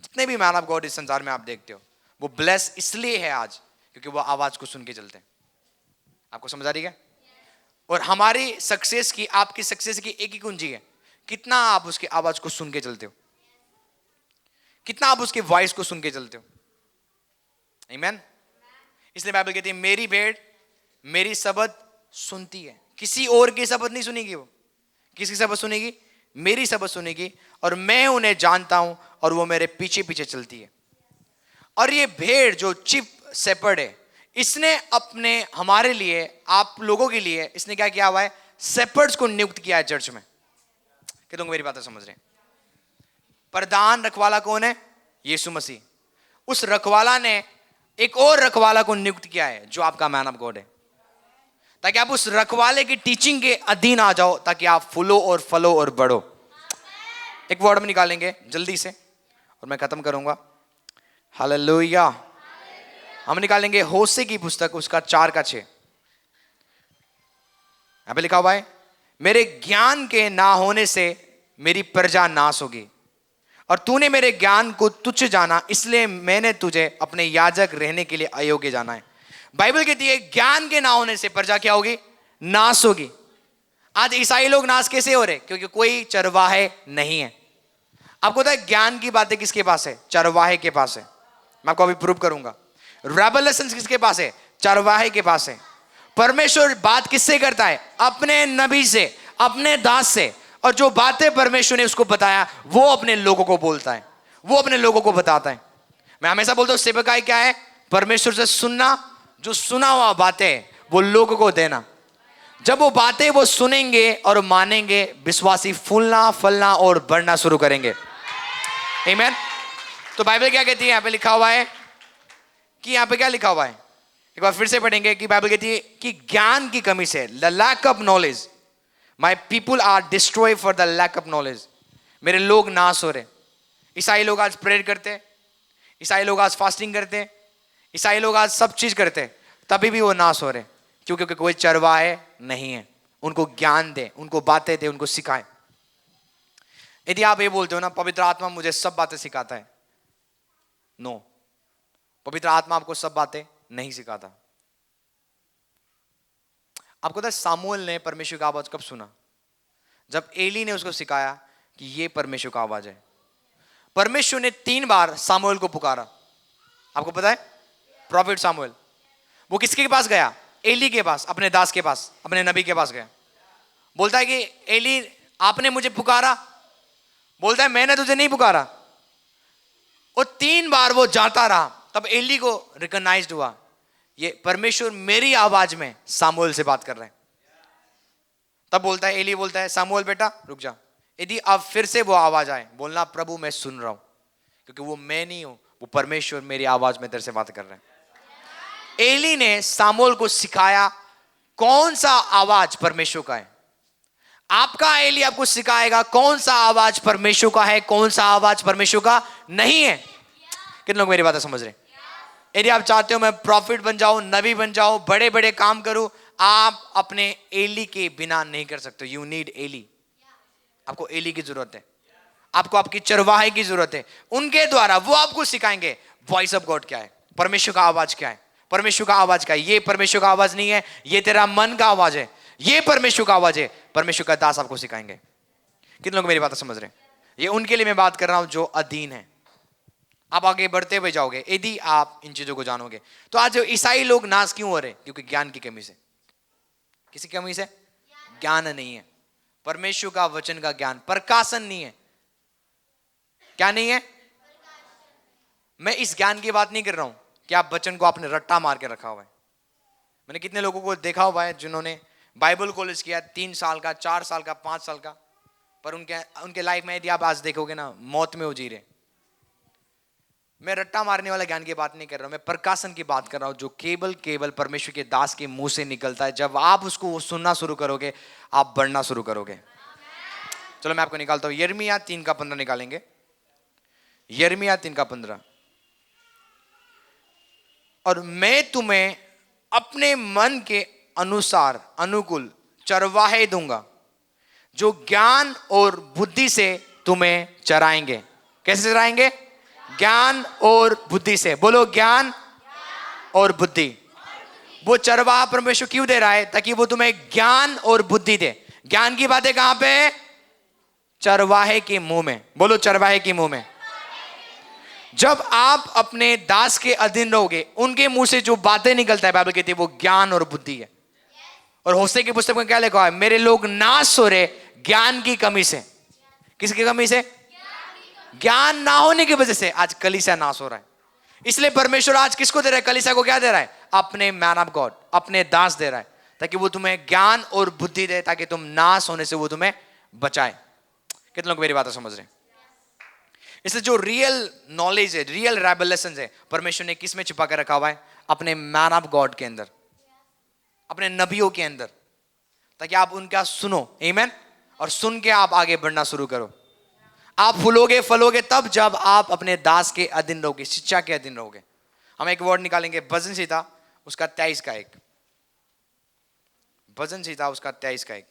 जितने भी मैन ऑफ गॉड इस संसार में आप देखते हो, वो ब्लेस इसलिए है आज क्योंकि वो आवाज को सुन के चलते हैं। आपको समझ आ रही है? और हमारी सक्सेस की, आपकी सक्सेस की एक ही कुंजी है, कितना आप उसकी आवाज को सुन के चलते हो, कितना आप उसके वॉइस को सुन के चलते हो। आमीन। इसलिए बाइबल कहती है मेरी भेड़ मेरी शब्द सुनती है, किसी और की शब्द नहीं सुनेगी, वो किसकी शब्द सुनेगी? मेरी शब्द सुनेगी, और मैं उन्हें जानता हूं और वो मेरे पीछे पीछे चलती है। और ये भेड़ जो चीफ शेपर्ड है, इसने अपने हमारे लिए, आप लोगों के लिए इसने क्या किया हुआ है? शेपर्ड्स को नियुक्त किया है चर्च में। कि तुम मेरी बातें समझ रहे हैं? प्रधान रखवाला कौन है? यीशु मसीह। उस रखवाला ने एक और रखवाला को नियुक्त किया है जो आपका मैन ऑफ गॉड है, ताकि आप उस रखवाले की टीचिंग के अधीन आ जाओ, ताकि आप फूलो और फलो और बढ़ो। एक वर्ड में निकालेंगे जल्दी से और मैं खत्म करूंगा। हालेलुया। हम निकालेंगे होशे की पुस्तक, उसका 4:6। यहां पे लिखा हुआ है मेरे ज्ञान के ना होने से मेरी प्रजा नाश होगी, और तूने मेरे ज्ञान को तुच्छ जाना, इसलिए मैंने तुझे अपने याजक रहने के लिए अयोग्य जाना है। बाइबल कहती है ज्ञान के ना होने से प्रजा क्या होगी? नाश होगी। आज ईसाई लोग नाश कैसे हो रहे? क्योंकि कोई चरवाहे नहीं है। आपको पता है ज्ञान की बातें किसके पास है? चरवाहे के पास है। मैं आपको अभी प्रूव करूंगा। रेवलेशन किसके पास है? चरवाहे के पास है। परमेश्वर बात किससे करता है? अपने नबी से, अपने दास से। और जो बातें परमेश्वर ने उसको बताया वो अपने लोगों को बोलता है, वो अपने लोगों को बताता है। मैं हमेशा बोलता हूं सेवकाई क्या है? परमेश्वर से सुनना, जो सुना हुआ बातें वो लोगों को देना। जब वो बातें वो सुनेंगे और मानेंगे, विश्वासी फूलना फलना और बढ़ना शुरू करेंगे। आमीन। तो बाइबल क्या कहती है? यहां पे लिखा हुआ है कि, यहां पे क्या लिखा हुआ है? एक बार फिर से पढ़ेंगे कि बाइबल कहती है कि ज्ञान की कमी से, the lack of knowledge, my people are destroy for the lack of knowledge. मेरे लोग नाश हो रहे। ईसाई लोग आज प्रेयर करते, ईसाई लोग आज फास्टिंग करते, ईसाई लोग आज सब चीज करते, तभी भी वो नाश हो रहे। क्यों? क्योंकि कोई चरवाहे नहीं है। उनको ज्ञान दे, उनको बातें दे, उनको सिखाए। यदि आप ये बोलते हो ना पवित्र आत्मा मुझे सब बातें सिखाता है, नो, पवित्र आत्मा आपको सब बातें नहीं सिखाता। आपको पता सामुएल ने परमेश्वर का आवाज कब सुना? जब एली ने उसको सिखाया कि ये परमेश्वर का आवाज है। परमेश्वर ने 3 बार सामुएल को पुकारा। आपको पता है? प्रॉफिट सामुएल, वो किसके पास गया? एली के पास, अपने दास के पास, अपने नबी के पास गया। बोलता है कि एली आपने मुझे पुकारा? बोलता है मैंने तुझे नहीं पुकारा। और 3 बार वो जाता रहा, तब एली को रिकॉग्नाइज्ड हुआ ये परमेश्वर मेरी आवाज में सामुएल से बात कर रहे हैं। तब बोलता है, एली बोलता है सामुएल बेटा रुक जा, यदि अब फिर से वो आवाज आए बोलना प्रभु मैं सुन रहा हूं, क्योंकि वो मैं नहीं हूं, वो परमेश्वर मेरी आवाज में तेरे से बात कर रहे हैं। एली ने सामुएल को सिखाया कौन सा आवाज परमेश्वर का है। आपका एली आपको सिखाएगा कौन सा आवाज परमेश्वर का है, कौन सा आवाज परमेश्वर का नहीं है। कितने लोग मेरी बातें समझ रहे हैं? यदि आप चाहते हो मैं प्रॉफिट बन जाऊं, नबी बन जाऊं, बड़े बड़े काम करूं, आप अपने एली के बिना नहीं कर सकते। You need Eli. आपको एली की जरूरत है, आपको आपकी चरवाहे की जरूरत है। उनके द्वारा वो आपको सिखाएंगे वॉइस ऑफ गॉड क्या है, परमेश्वर का आवाज क्या है, परमेश्वर का आवाज क्या है। ये परमेश्वर का आवाज नहीं है, ये तेरा मन का आवाज है, ये परमेश्वर का आवाज है। परमेश्वर का दास आपको सिखाएंगे। कितने लोग मेरी बात समझ रहे हैं? ये उनके लिए मैं बात कर रहा हूं जो अधीन है। आप आगे बढ़ते हुए जाओगे यदि आप इन चीजों को जानोगे। तो आज जो ईसाई लोग नाश क्यों हो रहे? क्योंकि ज्ञान की कमी से। किसी कमी से? ज्ञान नहीं है, परमेश्वर का वचन का ज्ञान, प्रकाशन नहीं है। क्या नहीं है? मैं इस ज्ञान की बात नहीं कर रहा हूं कि आप वचन को आपने रट्टा मार के रखा हुआ है। मैंने कितने लोगों को देखा हुआ है जिन्होंने बाइबल कॉलेज किया 3 साल का, 4 साल का, 5 साल का, पर उनके लाइफ में यदि आप आज देखोगे ना मौत में वो जी रहे। मैं रट्टा मारने वाला ज्ञान की बात नहीं कर रहा हूं, मैं प्रकाशन की बात कर रहा हूं, जो केवल केवल परमेश्वर के दास के मुंह से निकलता है। जब आप उसको सुनना शुरू करोगे, आप बढ़ना शुरू करोगे। चलो मैं आपको निकालता हूं, यिर्मयाह 3:15 निकालेंगे। यिर्मयाह 3:15। और मैं तुम्हें अपने मन के अनुसार अनुकूल चरवाहे दूंगा, जो ज्ञान और बुद्धि से तुम्हें चराएंगे। कैसे चराएंगे? ज्ञान और बुद्धि से। बोलो ज्ञान और बुद्धि। वो चरवाहा परमेश्वर क्यों दे रहा है? ताकि वो तुम्हें ज्ञान और बुद्धि दे। ज्ञान की बातें कहां पे? चरवाहे के मुंह में। बोलो चरवाहे के मुंह में। जब आप अपने दास के अधीन रहोगे, उनके मुंह से जो बातें निकलता है, बाइबल कहती है वो ज्ञान और बुद्धि है। और होशे की पुस्तक में क्या लिखा है? मेरे लोग नाश हो रहे ज्ञान की कमी से। किसकी कमी से? ज्ञान ना होने की वजह से आज कलीसिया नाश हो रहा है। इसलिए परमेश्वर आज किसको दे रहा है? कलीसिया को क्या दे रहा है? अपने मैन ऑफ गॉड, अपने दास दे रहा है, ताकि वो तुम्हें ज्ञान और बुद्धि दे, ताकि तुम नाश होने से वो तुम्हें बचाए। कितने लोग मेरी बात समझ रहे हैं? इसलिए जो रियल नॉलेज है, रियल रेवलेशन है, परमेश्वर ने किस में छिपा कर रखा हुआ है? अपने मैन ऑफ गॉड के अंदर, अपने नबियों के अंदर, ताकि आप उनका सुनो। आमीन। और सुन के आप आगे बढ़ना शुरू करो। आप फूलोगे फलोगे तब जब आप अपने दास के अधीन रहोगे, शिक्षा के अधीन रहोगे। हम एक वर्ड निकालेंगे, भजन संहिता उसका 23 का 1। भजन संहिता उसका 23 का 1।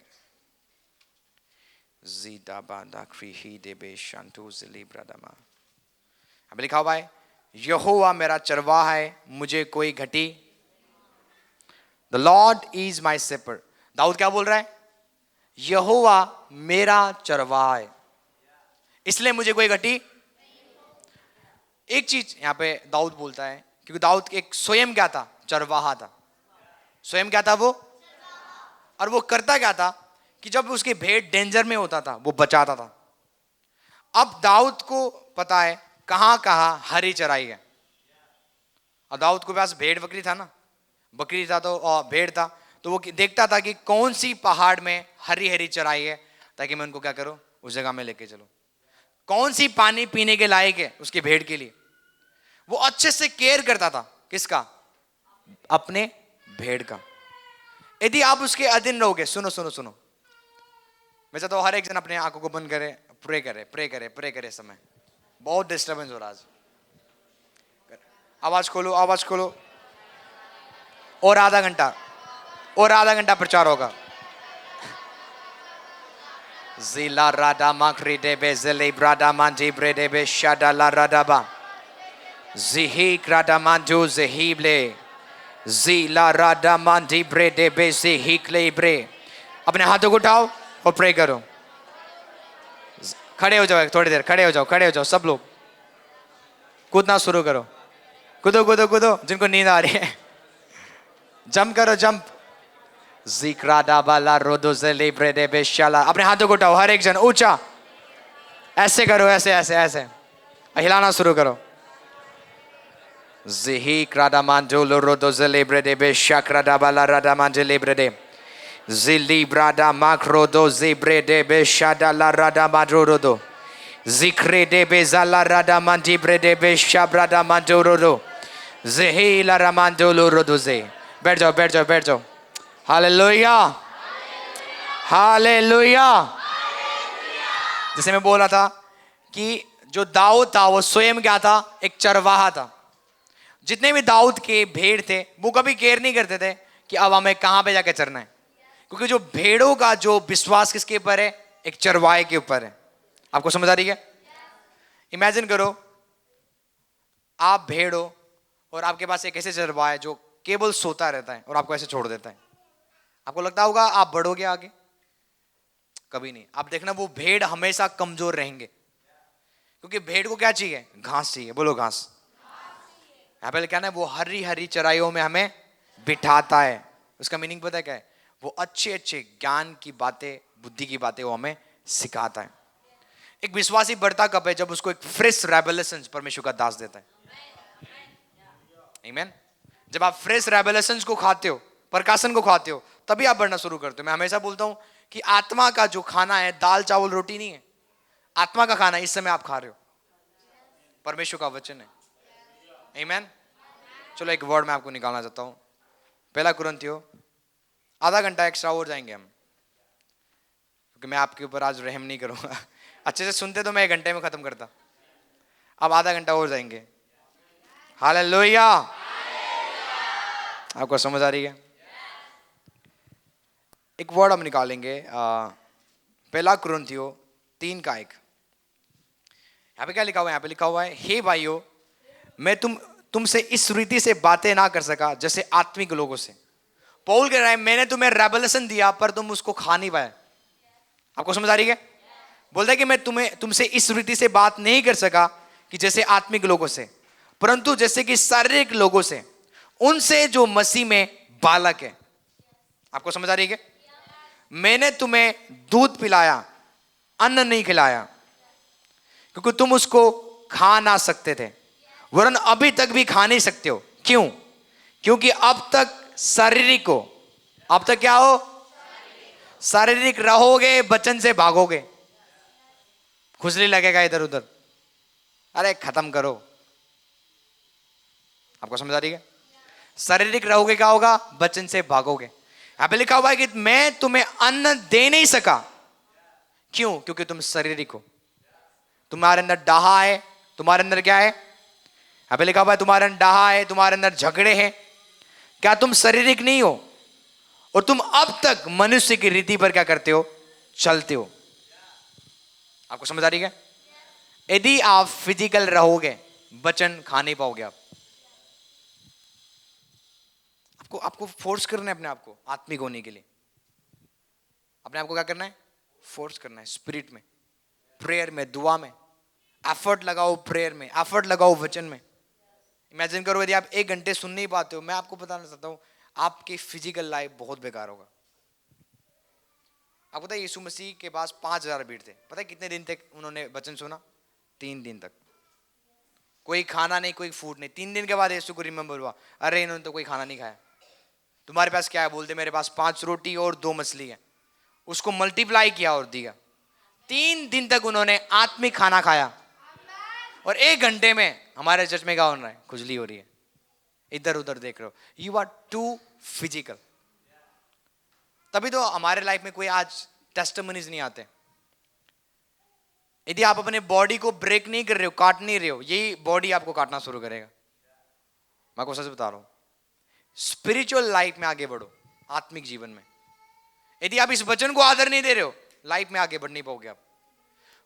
हमें लिखा हुआ है, यहोवा मेरा चरवाहा है, मुझे कोई घटी। The lord is my shepherd. Daud क्या बोल रहा है? यहोवा मेरा चरवाहा है, इसलिए मुझे कोई घटी। एक चीज यहां पे दाऊद बोलता है, क्योंकि दाऊद एक स्वयं क्या था? चरवाहा था। स्वयं क्या था वो? और वो करता क्या था कि जब उसकी भेड़ डेंजर में होता था, वो बचाता था। अब दाऊद को पता है कहां कहां हरी चराई है। और दाऊद के पास भेड़ बकरी था ना, बकरी था तो और भेड़ था, तो वो देखता था कि कौन सी पहाड़ में हरी हरी चराई है, ताकि मैं उनको क्या करूं? उस जगह में लेके चलूं। कौन सी पानी पीने के लायक है उसकी भेड़ के लिए। वो अच्छे से केयर करता था। किसका? अपने भेड़ का। यदि आप उसके अधीन रहोगे, सुनो सुनो सुनो, मैं चाहता हूं हर एक जन अपने आंखों को बंद करे, प्रे करे, प्रे करे, प्रे करे। समय बहुत डिस्टर्बेंस हो रहा है आज। आवाज खोलो, आवाज खोलो। और आधा घंटा, और आधा घंटा प्रचार होगा। Zila rada makri debe zele brada mandi bredebe shada la radaba. Zihi krada mandu zehible. Zila rada mandi bredebe zehikle bre. अपने हाथों को उठाओ और प्रे करो। खड़े हो जाओ, थोड़ी देर खड़े हो जाओ, खड़े हो जाओ सब लोग। कूदना शुरू करो, कूदो कूदो कूदो, जिनको नींद आ रही है जंप करो, जंप। अपने हाथों को उठाओ, हर एक जन ऊंचा ऐसे करो, ऐसे ऐसे ऐसे हिलाना शुरू करो। जिही क्रादा मांजोलो रोदो ज़ेलेब्रेडे बेशाक्रादा बाला रादा मांजलेब्रेडे ज़िली ब्रादा माक्रोदो ज़ेब्रेडे बेशादा ला रादा मांजोरोदो ज़िक्रेडे बेज़ाला रादा मांजिब्रेडे बेशाब्रादा मांजोरोदो ज़िही ला रामांजोलो रोदो ज़े। बैठ जाओ, बैठ जाओ, बैठ जाओ। Hallelujah, hallelujah. जैसे मैं बोल रहा था कि जो दाऊद था वो स्वयं क्या था? एक चरवाहा था। जितने भी दाऊद के भेड़ थे वो कभी केयर नहीं करते थे कि अब हमें कहां पे जाके चरना है, क्योंकि जो भेड़ों का जो विश्वास किसके ऊपर है? एक चरवाहे के ऊपर है। आपको समझ आ रही है? इमेजिन करो आप भेड़ हो और आपके पास एक ऐसे चरवाहा है जो केवल सोता रहता है और आपको ऐसे छोड़ देता है। आपको लगता होगा आप बढ़ोगे आगे? कभी नहीं। आप देखना वो भेड़ हमेशा कमजोर रहेंगे, क्योंकि भेड़ को क्या चाहिए? घास चाहिए। बोलो घास। यहाँ पे क्या है? वो हरी हरी चराइयों में हमें बिठाता है। उसका मीनिंग पता है क्या है? वो अच्छे अच्छे ज्ञान की बातें, बुद्धि की बातें वो हमें सिखाता है। एक विश्वासी बढ़ता कब है? जब उसको एक फ्रेश रेवलेशन परमेश्वर का दास देता है। आमीन। जब आप फ्रेश रेवलेशन को खाते हो, प्रकाशन को खाते हो, तभी आप बढ़ना शुरू करते हो। मैं हमेशा बोलता हूं कि आत्मा का जो खाना है दाल चावल रोटी नहीं है। आत्मा का खाना इस समय आप खा रहे हो, परमेश्वर का वचन है। आमीन। चलो एक वर्ड मैं आपको निकालना चाहता हूं, पहला कुरिन्थियों, आधा घंटा एक्स्ट्रा और जाएंगे हम, क्योंकि मैं आपके ऊपर आज रहम नहीं करूंगा। अच्छे से सुनते तो मैं 1 घंटे में खत्म करता, अब आधा घंटा और जाएंगे। हालेलुया। आपको समझ आ रही है? एक वर्ड हम निकालेंगे, पहला कुरिन्थियों 3:1। यहाँ पे क्या लिखा हुआ है? यहाँ पे लिखा हुआ है, हे भाइयों, मैं तुमसे इस रीति से बातें ना कर सका जैसे आत्मिक लोगों से। पौल कह रहा है, मैंने तुम्हें रेवलेशन दिया पर तुम उसको खा नहीं पाए। आपको समझ आ रही है? बोलता है कि मैं तुमसे इस रीति से बात नहीं कर सका कि जैसे आत्मिक लोगों से, परंतु जैसे कि शारीरिक लोगों से, उनसे जो मसीह में बालक है। आपको समझ आ रही है? मैंने तुम्हें दूध पिलाया, अन्न नहीं खिलाया, क्योंकि तुम उसको खा ना सकते थे, वरन अभी तक भी खा नहीं सकते हो। क्यों? क्योंकि अब तक शारीरिक हो, अब तक क्या हो? शारीरिक रहोगे, वचन से भागोगे। खुजली लगेगा इधर उधर, अरे खत्म करो। आपको समझ आ रही है? शारीरिक रहोगे, क्या होगा? वचन से भागोगे। यहां पे लिखा हुआ है कि मैं तुम्हें अन्न दे नहीं सका। क्यों? क्योंकि तुम शारीरिक हो, तुम्हारे अंदर डाहा है। तुम्हारे अंदर क्या है? यहां पे लिखा हुआ है तुम्हारे अंदर डाहा है, तुम्हारे अंदर झगड़े हैं। क्या तुम शारीरिक नहीं हो? और तुम अब तक मनुष्य की रीति पर क्या करते हो? चलते हो। आपको समझ आ रही है? यदि आप फिजिकल रहोगे, वचन खा नहीं पाओगे। आपको फोर्स करना है अपने आप को आत्मिक होने के लिए। अपने आप को क्या करना है? फोर्स करना है, स्पिरिट में, प्रेयर में, दुआ में। एफर्ट लगाओ प्रेयर में, एफर्ट लगाओ वचन में। इमेजिन करो यदि आप 1 घंटे सुन नहीं पाते हो, मैं आपको बताना चाहता हूं आपकी फिजिकल लाइफ बहुत बेकार होगा। आपको पता है यीशु मसीह के पास 5000 भीड़ थे। पता है कितने दिन तक उन्होंने वचन सुना? 3 दिन तक। कोई खाना नहीं, कोई फूड नहीं। 3 दिन के बाद यीशु को रिमेंबर हुआ, अरे इन्होंने तो कोई खाना नहीं खाया। तुम्हारे पास क्या है? बोलते मेरे पास 5 रोटी और 2 मछली है। उसको मल्टीप्लाई किया और दिया। 3 दिन तक उन्होंने आत्मिक खाना खाया। और 1 घंटे में हमारे चर्च में क्या हो रहा है? खुजली हो रही है, इधर उधर देख रहे हो। You are too physical. तभी तो हमारे लाइफ में कोई आज टेस्टिमनीज नहीं आते। यदि आप अपने बॉडी को ब्रेक नहीं कर रहे हो, काट नहीं रहे हो, यही बॉडी आपको काटना शुरू करेगा। मैं आपको सच बता रहा हूं, स्पिरिचुअल लाइफ में आगे बढ़ो, आत्मिक जीवन में। यदि आप इस वचन को आदर नहीं दे रहे हो, लाइफ में आगे बढ़ नहीं पाओगे आप।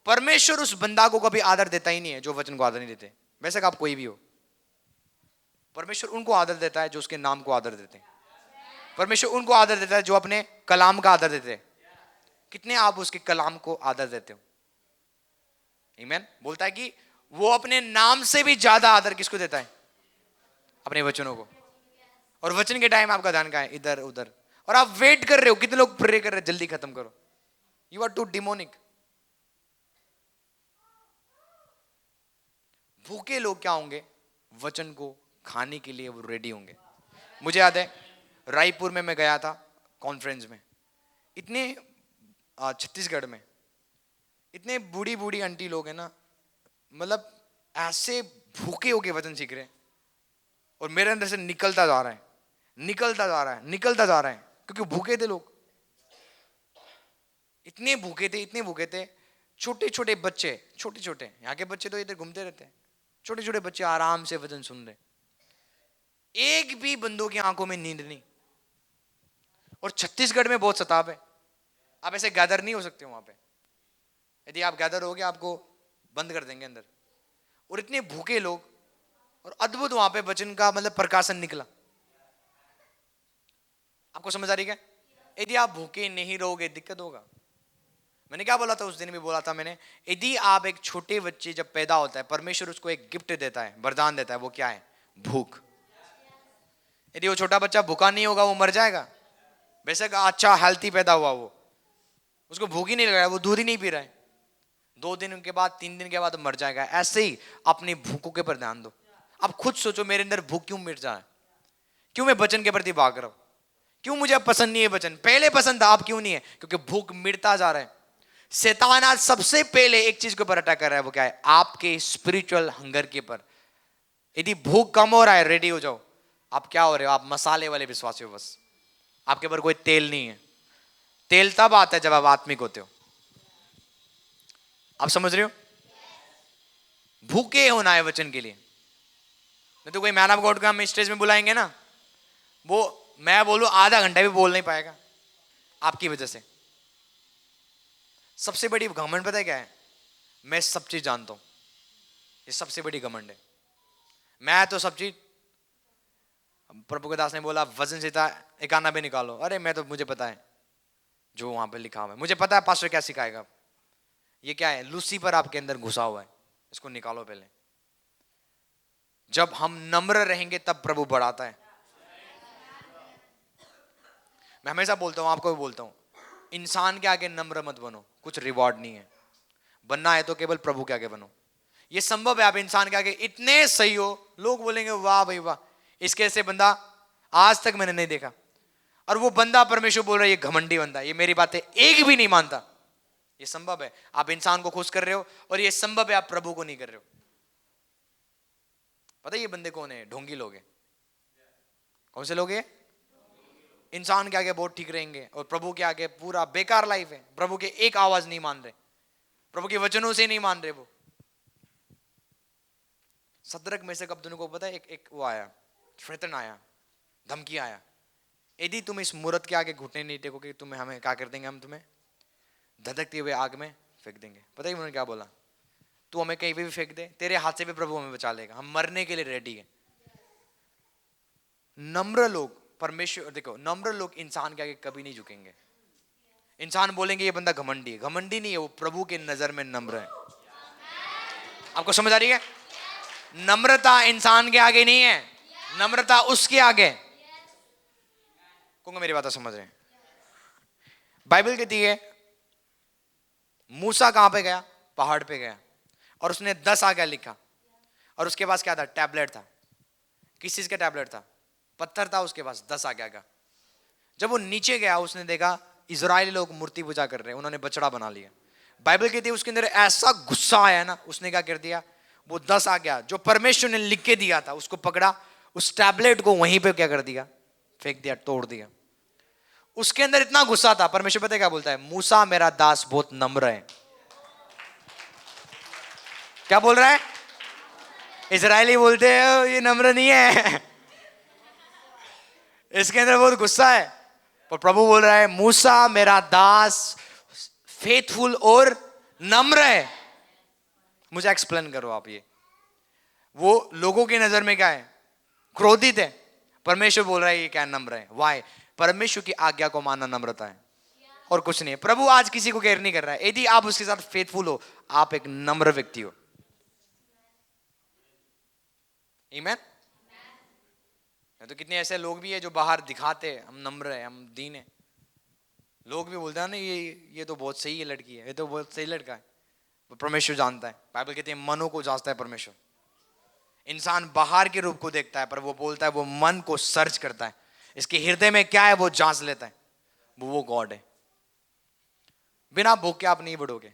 परमेश्वर उस बंदा को कभी आदर देता ही नहीं है जो वचन को आदर नहीं देते। वैसे आप कोई भी हो, परमेश्वर उनको आदर देता है जो उसके नाम को आदर देते हैं। परमेश्वर उनको आदर देता है जो अपने कलाम का आदर देते हैं। कितने आप उसके कलाम को आदर देते हो? आमीन। बोलता है कि वो अपने नाम से भी ज्यादा आदर किसको देता है? अपने वचनों को। और वचन के टाइम आपका ध्यान कहाँ है? इधर उधर। और आप वेट कर रहे हो। कितने लोग प्रे कर रहे हैं, जल्दी खत्म करो। You are too demonic. भूखे लोग क्या होंगे? वचन को खाने के लिए वो रेडी होंगे। मुझे याद है रायपुर में मैं गया था कॉन्फ्रेंस में। इतने छत्तीसगढ़ में इतने बूढ़ी बूढ़ी आंटी लोग हैं ना, मतलब ऐसे भूखे होके वचन सीख रहे हैं। और मेरे अंदर से निकलता जा रहा है, निकलता जा रहा है, निकलता जा रहा है, क्योंकि भूखे थे लोग। इतने भूखे थे, इतने भूखे थे। छोटे छोटे बच्चे, छोटे छोटे, यहाँ के बच्चे तो इधर घूमते रहते हैं। छोटे छोटे बच्चे आराम से वचन सुन रहे, एक भी बंदों की आंखों में नींद नहीं। और छत्तीसगढ़ में बहुत सताव है, आप ऐसे गैदर नहीं हो सकते वहां पे। यदि आप गैदर होगे आपको बंद कर देंगे अंदर। और इतने भूखे लोग, और अद्भुत वहां पे वचन का मतलब प्रकाशन निकला। आपको समझ आ रही है? यदि आप भूखे नहीं रहोगे दिक्कत होगा। मैंने क्या बोला था उस दिन भी बोला था मैंने, यदि आप एक छोटे बच्चे जब पैदा होता है, परमेश्वर उसको एक गिफ्ट देता है, वरदान देता है, वो क्या है? भूख। यदि वो छोटा बच्चा भूखा नहीं होगा वो मर जाएगा। बेशक अच्छा हेल्थी पैदा हुआ, वो उसको भूख ही नहीं लग रहा है, वो दूध ही नहीं पी रहा है, 2 दिन के बाद 3 दिन के बाद मर जाएगा। ऐसे ही अपनी भूखों के पर ध्यान दो। आप खुद सोचो मेरे अंदर भूख क्यों मिट जा रहा है? क्यों मैं वचन के प्रति भाग रहा हूं? क्यों मुझे अब पसंद नहीं है वचन? पहले पसंद था, अब क्यों नहीं है? क्योंकि भूख मिटता जा रहा है। शैतान आज सबसे पहले एक चीज के ऊपर अटैक कर रहा है, वो क्या है? आपके स्पिरिचुअल हंगर के ऊपर। यदि भूख कम हो रहा है, रेडी हो जाओ। आप क्या हो रहे हो? आप मसाले वाले विश्वासी हो बस। आपके ऊपर कोई तेल नहीं है। तेल तब आता है जब आप आत्मिक होते हो। आप समझ रहे हो? भूखे होना है वचन के लिए। नहीं तो कोई मैन ऑफ गॉड को हम स्टेज में बुलाएंगे ना, वो मैं बोलूं आधा घंटा भी बोल नहीं पाएगा आपकी वजह से। सबसे बड़ी घमंड पता है क्या है? मैं सब चीज जानता हूं। ये सबसे बड़ी घमंड है। मैं तो सब चीज, प्रभु के दास ने बोला वजन सीता 91 निकालो, अरे मैं तो, मुझे पता है जो वहां पे लिखा हुआ है, मुझे पता है पास्टर क्या सिखाएगा। ये क्या है? लूसीफर आपके अंदर घुसा हुआ है, इसको निकालो पहले। जब हम नम्र रहेंगे तब प्रभु बढ़ाता है। मैं हमेशा बोलता हूं, आपको भी बोलता हूं, इंसान के आगे नम्र मत बनो, कुछ रिवॉर्ड नहीं है। बनना है तो केवल प्रभु के आगे बनो। ये संभव है, आप इंसान के आगे इतने सही हो, लोग बोलेंगे वाह भाई वाह, इसके ऐसे बंदा आज तक मैंने नहीं देखा। और वो बंदा परमेश्वर बोल रहा है ये घमंडी बंदा, ये मेरी बातें एक भी नहीं मानता। ये संभव है, आप इंसान को खुश कर रहे हो, और ये संभव है आप प्रभु को नहीं कर रहे हो। पता है ये बंदे कौन है? ढोंगी लोग हैं। कौन से लोग हैं? इंसान के आगे बहुत ठीक रहेंगे और प्रभु के आगे पूरा बेकार लाइफ है। प्रभु के एक आवाज नहीं मान रहे, प्रभु के वचनों से नहीं मान रहे। वो सदरक में से अब्दुल्को को पता है, एक वो आया, थ्रेटन आया, धमकी आया, यदि तुम इस मूर्त के आगे घुटने नहीं टेकोगे तुम्हें, हमें क्या कर देंगे, हम तुम्हें धधकते हुए आग में फेंक देंगे। पता है उन्होंने क्या बोला? तू हमें कहीं पे भी फेंक दे, तेरे हाथ से भी प्रभु हमें बचा लेगा, हम मरने के लिए रेडी है। नम्र लोग परमेश्वर, देखो नम्र लोग इंसान के आगे कभी नहीं झुकेंगे। इंसान बोलेंगे ये बंदा घमंडी है, घमंडी नहीं है, वो प्रभु के नजर में नम्र है। आपको समझ आ रही है? नम्रता इंसान के आगे नहीं है, नम्रता उसके आगे। कौन मेरी बात समझ रहे हैं? बाइबल कहती है मूसा कहां पे गया? पहाड़ पे गया, और उसने 10 आज्ञा लिखा, और उसके पास क्या था? टैबलेट था। किस चीज का टैबलेट था? पत्थर था उसके पास 10 आज्ञा का। जब वो नीचे गया उसने देखा इजरायली लोग मूर्ति पूजा कर रहे हैं, उन्होंने बछड़ा बना लिया। बाइबल कहती है उसके अंदर ऐसा गुस्सा आया ना, उसने क्या कर दिया? वो 10 आज्ञा जो परमेश्वर ने लिख के दिया था उसको पकड़ा, उस टैबलेट को वहीं पे क्या कर दिया? फेंक दिया, तोड़ दिया। उसके अंदर इतना गुस्सा था। परमेश्वर पता है क्या बोलता है? मूसा मेरा दास बहुत नम्र है। क्या बोल रहा है? इजरायली बोलते हैं ये नम्र नहीं है, इसके अंदर बहुत गुस्सा है। पर प्रभु बोल रहा है मूसा मेरा दास फेथफुल और नम्र है। मुझे एक्सप्लेन करो आप ये। वो लोगों की नजर में क्या है? क्रोधित है। परमेश्वर बोल रहा है ये क्या नम्र है। वाई? परमेश्वर की आज्ञा को मानना नम्रता है, और कुछ नहीं है। प्रभु आज किसी को केयर नहीं कर रहा है, यदि आप उसके साथ फेथफुल हो, आप एक नम्र व्यक्ति हो। आमीन। तो कितने ऐसे लोग भी है जो बाहर दिखाते हैं हम नम्र है, हम दीन है। लोग भी बोलते हैं ना ये तो बहुत सही है लड़की है, ये तो बहुत सही लड़का है। परमेश्वर जानता है, बाइबल कहती है मनों को जांचता है परमेश्वर। इंसान बाहर के रूप को देखता है, पर वो बोलता है वो मन को सर्च करता है, इसके हृदय में क्या है वो जांच लेता है। वो गॉड है। बिना भूखे आप नहीं बढ़ोगे,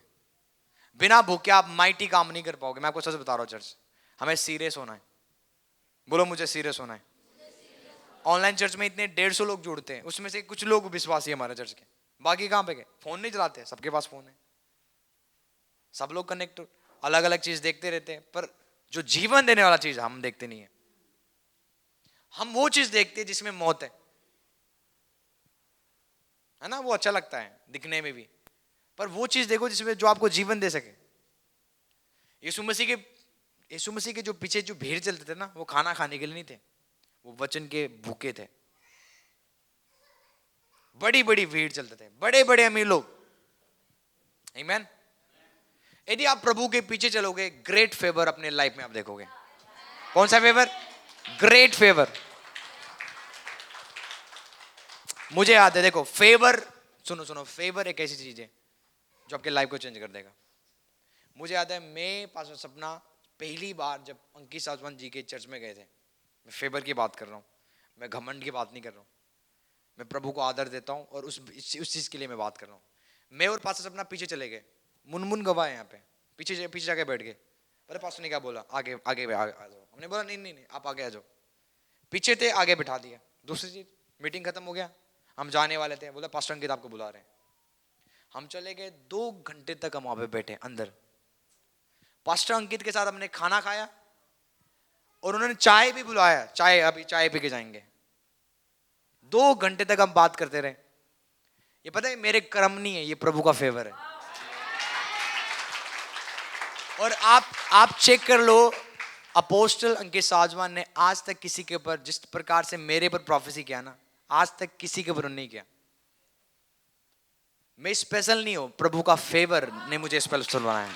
बिना भूखे आप माइटी काम नहीं कर पाओगे। मैं आपको सच बता रहा हूँ चर्च, हमें सीरियस होना है। बोलो मुझे सीरियस होना है। ऑनलाइन चर्च में इतने 150 लोग जुड़ते हैं, उसमें से कुछ लोग विश्वासी हमारे चर्च के, बाकी कहां पे गए? फोन नहीं चलाते, सबके पास फोन है, सब लोग कनेक्ट अलग अलग चीज देखते रहते हैं, पर जो जीवन देने वाला चीज हम देखते नहीं है। हम वो चीज देखते हैं जिसमें मौत है ना, वो अच्छा लगता है दिखने में भी, पर वो चीज देखो जिसमें जो आपको जीवन दे सके। यीशु मसीह के जो पीछे जो भीड़ चलते थे ना, वो खाना खाने के लिए नहीं थे, वो वचन के भूखे थे। बड़ी बड़ी भीड़ चलते थे, बड़े बड़े अमीर लोग। आमीन। यदि आप प्रभु के पीछे चलोगे, ग्रेट फेवर अपने लाइफ में आप देखोगे। कौन सा फेवर? Great favour. मुझे याद है, देखो फेवर, सुनो, फेवर एक ऐसी चीज है जो आपके लाइफ को चेंज कर देगा। मुझे याद है मैं पास सपना पहली बार जब अंकित सासवान जी के चर्च में गए थे, मैं फेवर की बात कर रहा हूँ, मैं घमंड की बात नहीं कर रहा हूँ, मैं प्रभु को आदर देता हूँ और उस चीज के लिए मैं बात कर रहा हूँ। मैं और पास्टर अपना पीछे चले गए, मुनमुन गवाह यहाँ पे, पीछे जाके बैठ गए। अरे पास्टर ने क्या बोला? आगे आगे आ जाओ। हमने बोला नहीं नहीं नहीं, आप आगे आ जाओ। पीछे थे, आगे बिठा दिया। दूसरी चीज, मीटिंग खत्म हो गया, हम जाने वाले थे, बोला पास्टर अंकित आपको बुला रहे हैं। हम चले गए, 2 घंटे तक हम वहां पे बैठे अंदर। पास्टर अंकित के साथ हमने खाना खाया और उन्होंने चाय भी बुलाया, चाय अभी चाय पी के जाएंगे। 2 घंटे तक हम बात करते रहे। ये पता है मेरे कर्म नहीं है, ये प्रभु का फेवर है। और आप चेक कर लो, अपोस्टल अंकित साजवान ने आज तक किसी के ऊपर जिस प्रकार से मेरे पर प्रोफेसी किया ना, आज तक किसी के ऊपर नहीं किया। मैं स्पेशल नहीं हूं, प्रभु का फेवर ने मुझे स्पेशल बनाया।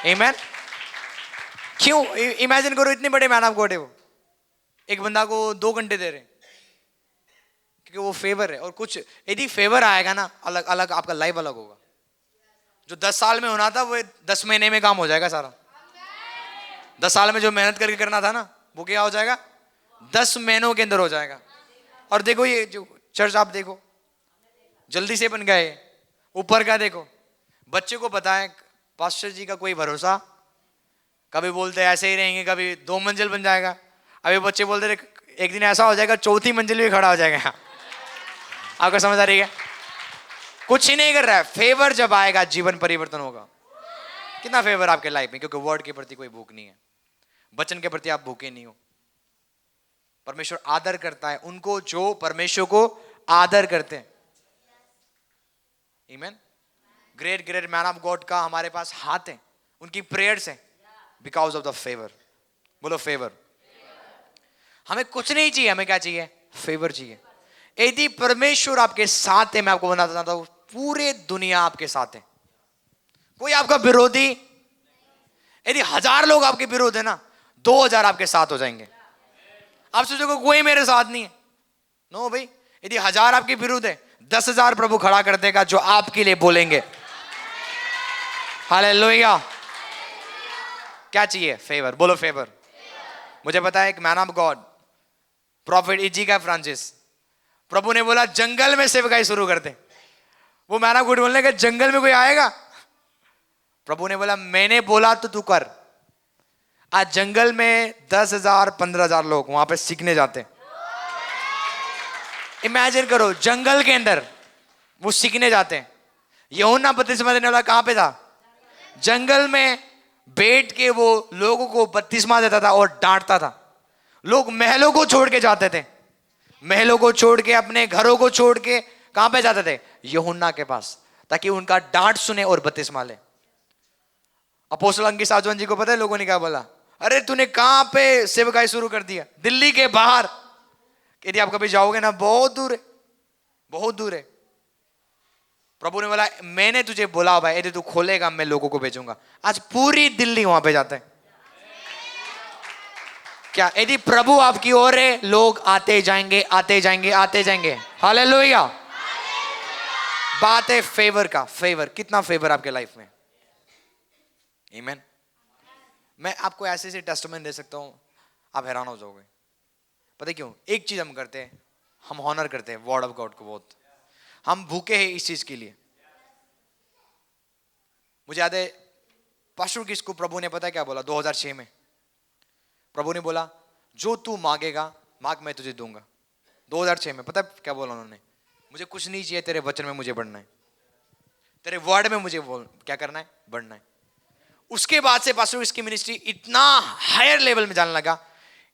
आमीन। क्यों? इमेजिन करो, इतने बड़े मैन ऑफ गॉड है वो, एक बंदा को 2 घंटे दे रहे, क्योंकि वो फेवर है। और कुछ यदि फेवर आएगा ना, अलग अलग आपका लाइफ अलग होगा। जो 10 साल में होना था वो 10 महीने में काम हो जाएगा सारा। 10 साल में जो मेहनत करके करना था ना, वो क्या हो जाएगा? 10 महीनों के अंदर हो जाएगा। और देखो ये जो चर्च आप देखो, जल्दी से बन गए। ऊपर का देखो, बच्चे को पता है पास्टर जी का कोई भरोसा, कभी बोलते ऐसे ही रहेंगे, कभी 2 मंजिल बन जाएगा। अभी बच्चे बोलते रहे एक दिन ऐसा हो जाएगा 4थी मंजिल भी खड़ा हो जाएगा। आपको समझ आ रही है? कुछ ही नहीं कर रहा है, फेवर जब आएगा जीवन परिवर्तन होगा। कितना फेवर आपके लाइफ में, क्योंकि वर्ड के प्रति कोई भूख नहीं है, वचन के प्रति आप भूखे नहीं हो। परमेश्वर आदर करता है उनको जो परमेश्वर को आदर करते हैं। आमीन। Great great man of God का हमारे पास हाथ है, उनकी प्रेयर्स है, बिकॉज ऑफ द फेवर। बोलो फेवर। हमें कुछ नहीं चाहिए, हमें क्या चाहिए? फेवर चाहिए। यदि परमेश्वर आपके साथ है, मैं आपको बताना चाहता हूं, पूरे दुनिया आपके साथ है। कोई आपका विरोधी, यदि 1000 लोग आपके विरोध है ना, 2000 आपके साथ हो जाएंगे। आप सोचोगे कोई मेरे साथ नहीं है, नो भाई। यदि 1000 आपके विरुद्ध है, 10,000 प्रभु खड़ा कर देगा जो आपके लिए बोलेंगे। हालेलुया। क्या चाहिए? फेवर। बोलो फेवर। मुझे पता है एक मैन ऑफ गॉड, प्रॉफिट इजिका फ्रांसिस, प्रभु ने बोला जंगल में सेवकाई शुरू कर दे। वो मैन ऑफ गॉड बोलने के जंगल में कोई आएगा? प्रभु ने बोला मैंने बोला तो तू कर। आज जंगल में 10,000 15,000 लोग वहां पे सीखने जाते। इमेजिन करो, जंगल के अंदर वो सीखने जाते हैं। यूहन्ना बपतिस्मा देने वाला कहां पे था? जंगल में बैठ के वो लोगों को बपतिस्मा देता था और डांटता था। लोग महलों को छोड़ के जाते थे, महलों को छोड़ के, अपने घरों को छोड़ के कहां पे जाते थे? यूहन्ना के पास, ताकि उनका डांट सुने और बपतिस्मा ले। अपोस्तल अंकित साजवान जी को पता है लोगों ने क्या बोला? अरे तूने कहां पे सेवकाई शुरू कर दिया? दिल्ली के बाहर। यदि आप कभी जाओगे ना, बहुत दूर है, बहुत दूर है। प्रभु ने बोला मैंने तुझे बोला भाई, यदि तू खोलेगा मैं लोगों को भेजूंगा। आज पूरी दिल्ली वहां पे जाते हैं। क्या? यदि प्रभु आपकी ओर है, लोग आते जाएंगे, आते जाएंगे, आते जाएंगे। हालेलुया। बात है फेवर का। फेवर, कितना फेवर आपके लाइफ में? आमीन। मैं आपको ऐसे ऐसे टेस्टमेंट दे सकता हूं, आप हैरान हो जाओगे। पता है क्यों? एक चीज हम करते हैं, हम ऑनर करते हैं वर्ड ऑफ गॉड को बहुत। हम भूखे हैं इस चीज के लिए। मुझे याद है पास्टर किसको प्रभु ने पता है क्या बोला? 2006 में प्रभु ने बोला जो तू मांगेगा मांग, मैं तुझे दूंगा। 2006 में पता है क्या बोला उन्होंने? मुझे कुछ नहीं चाहिए, तेरे वचन में मुझे बढ़ना है, तेरे वर्ड में मुझे क्या करना है? बढ़ना है। उसके बाद से पास्टर इसकी मिनिस्ट्री इतना हायर लेवल में जाने लगा,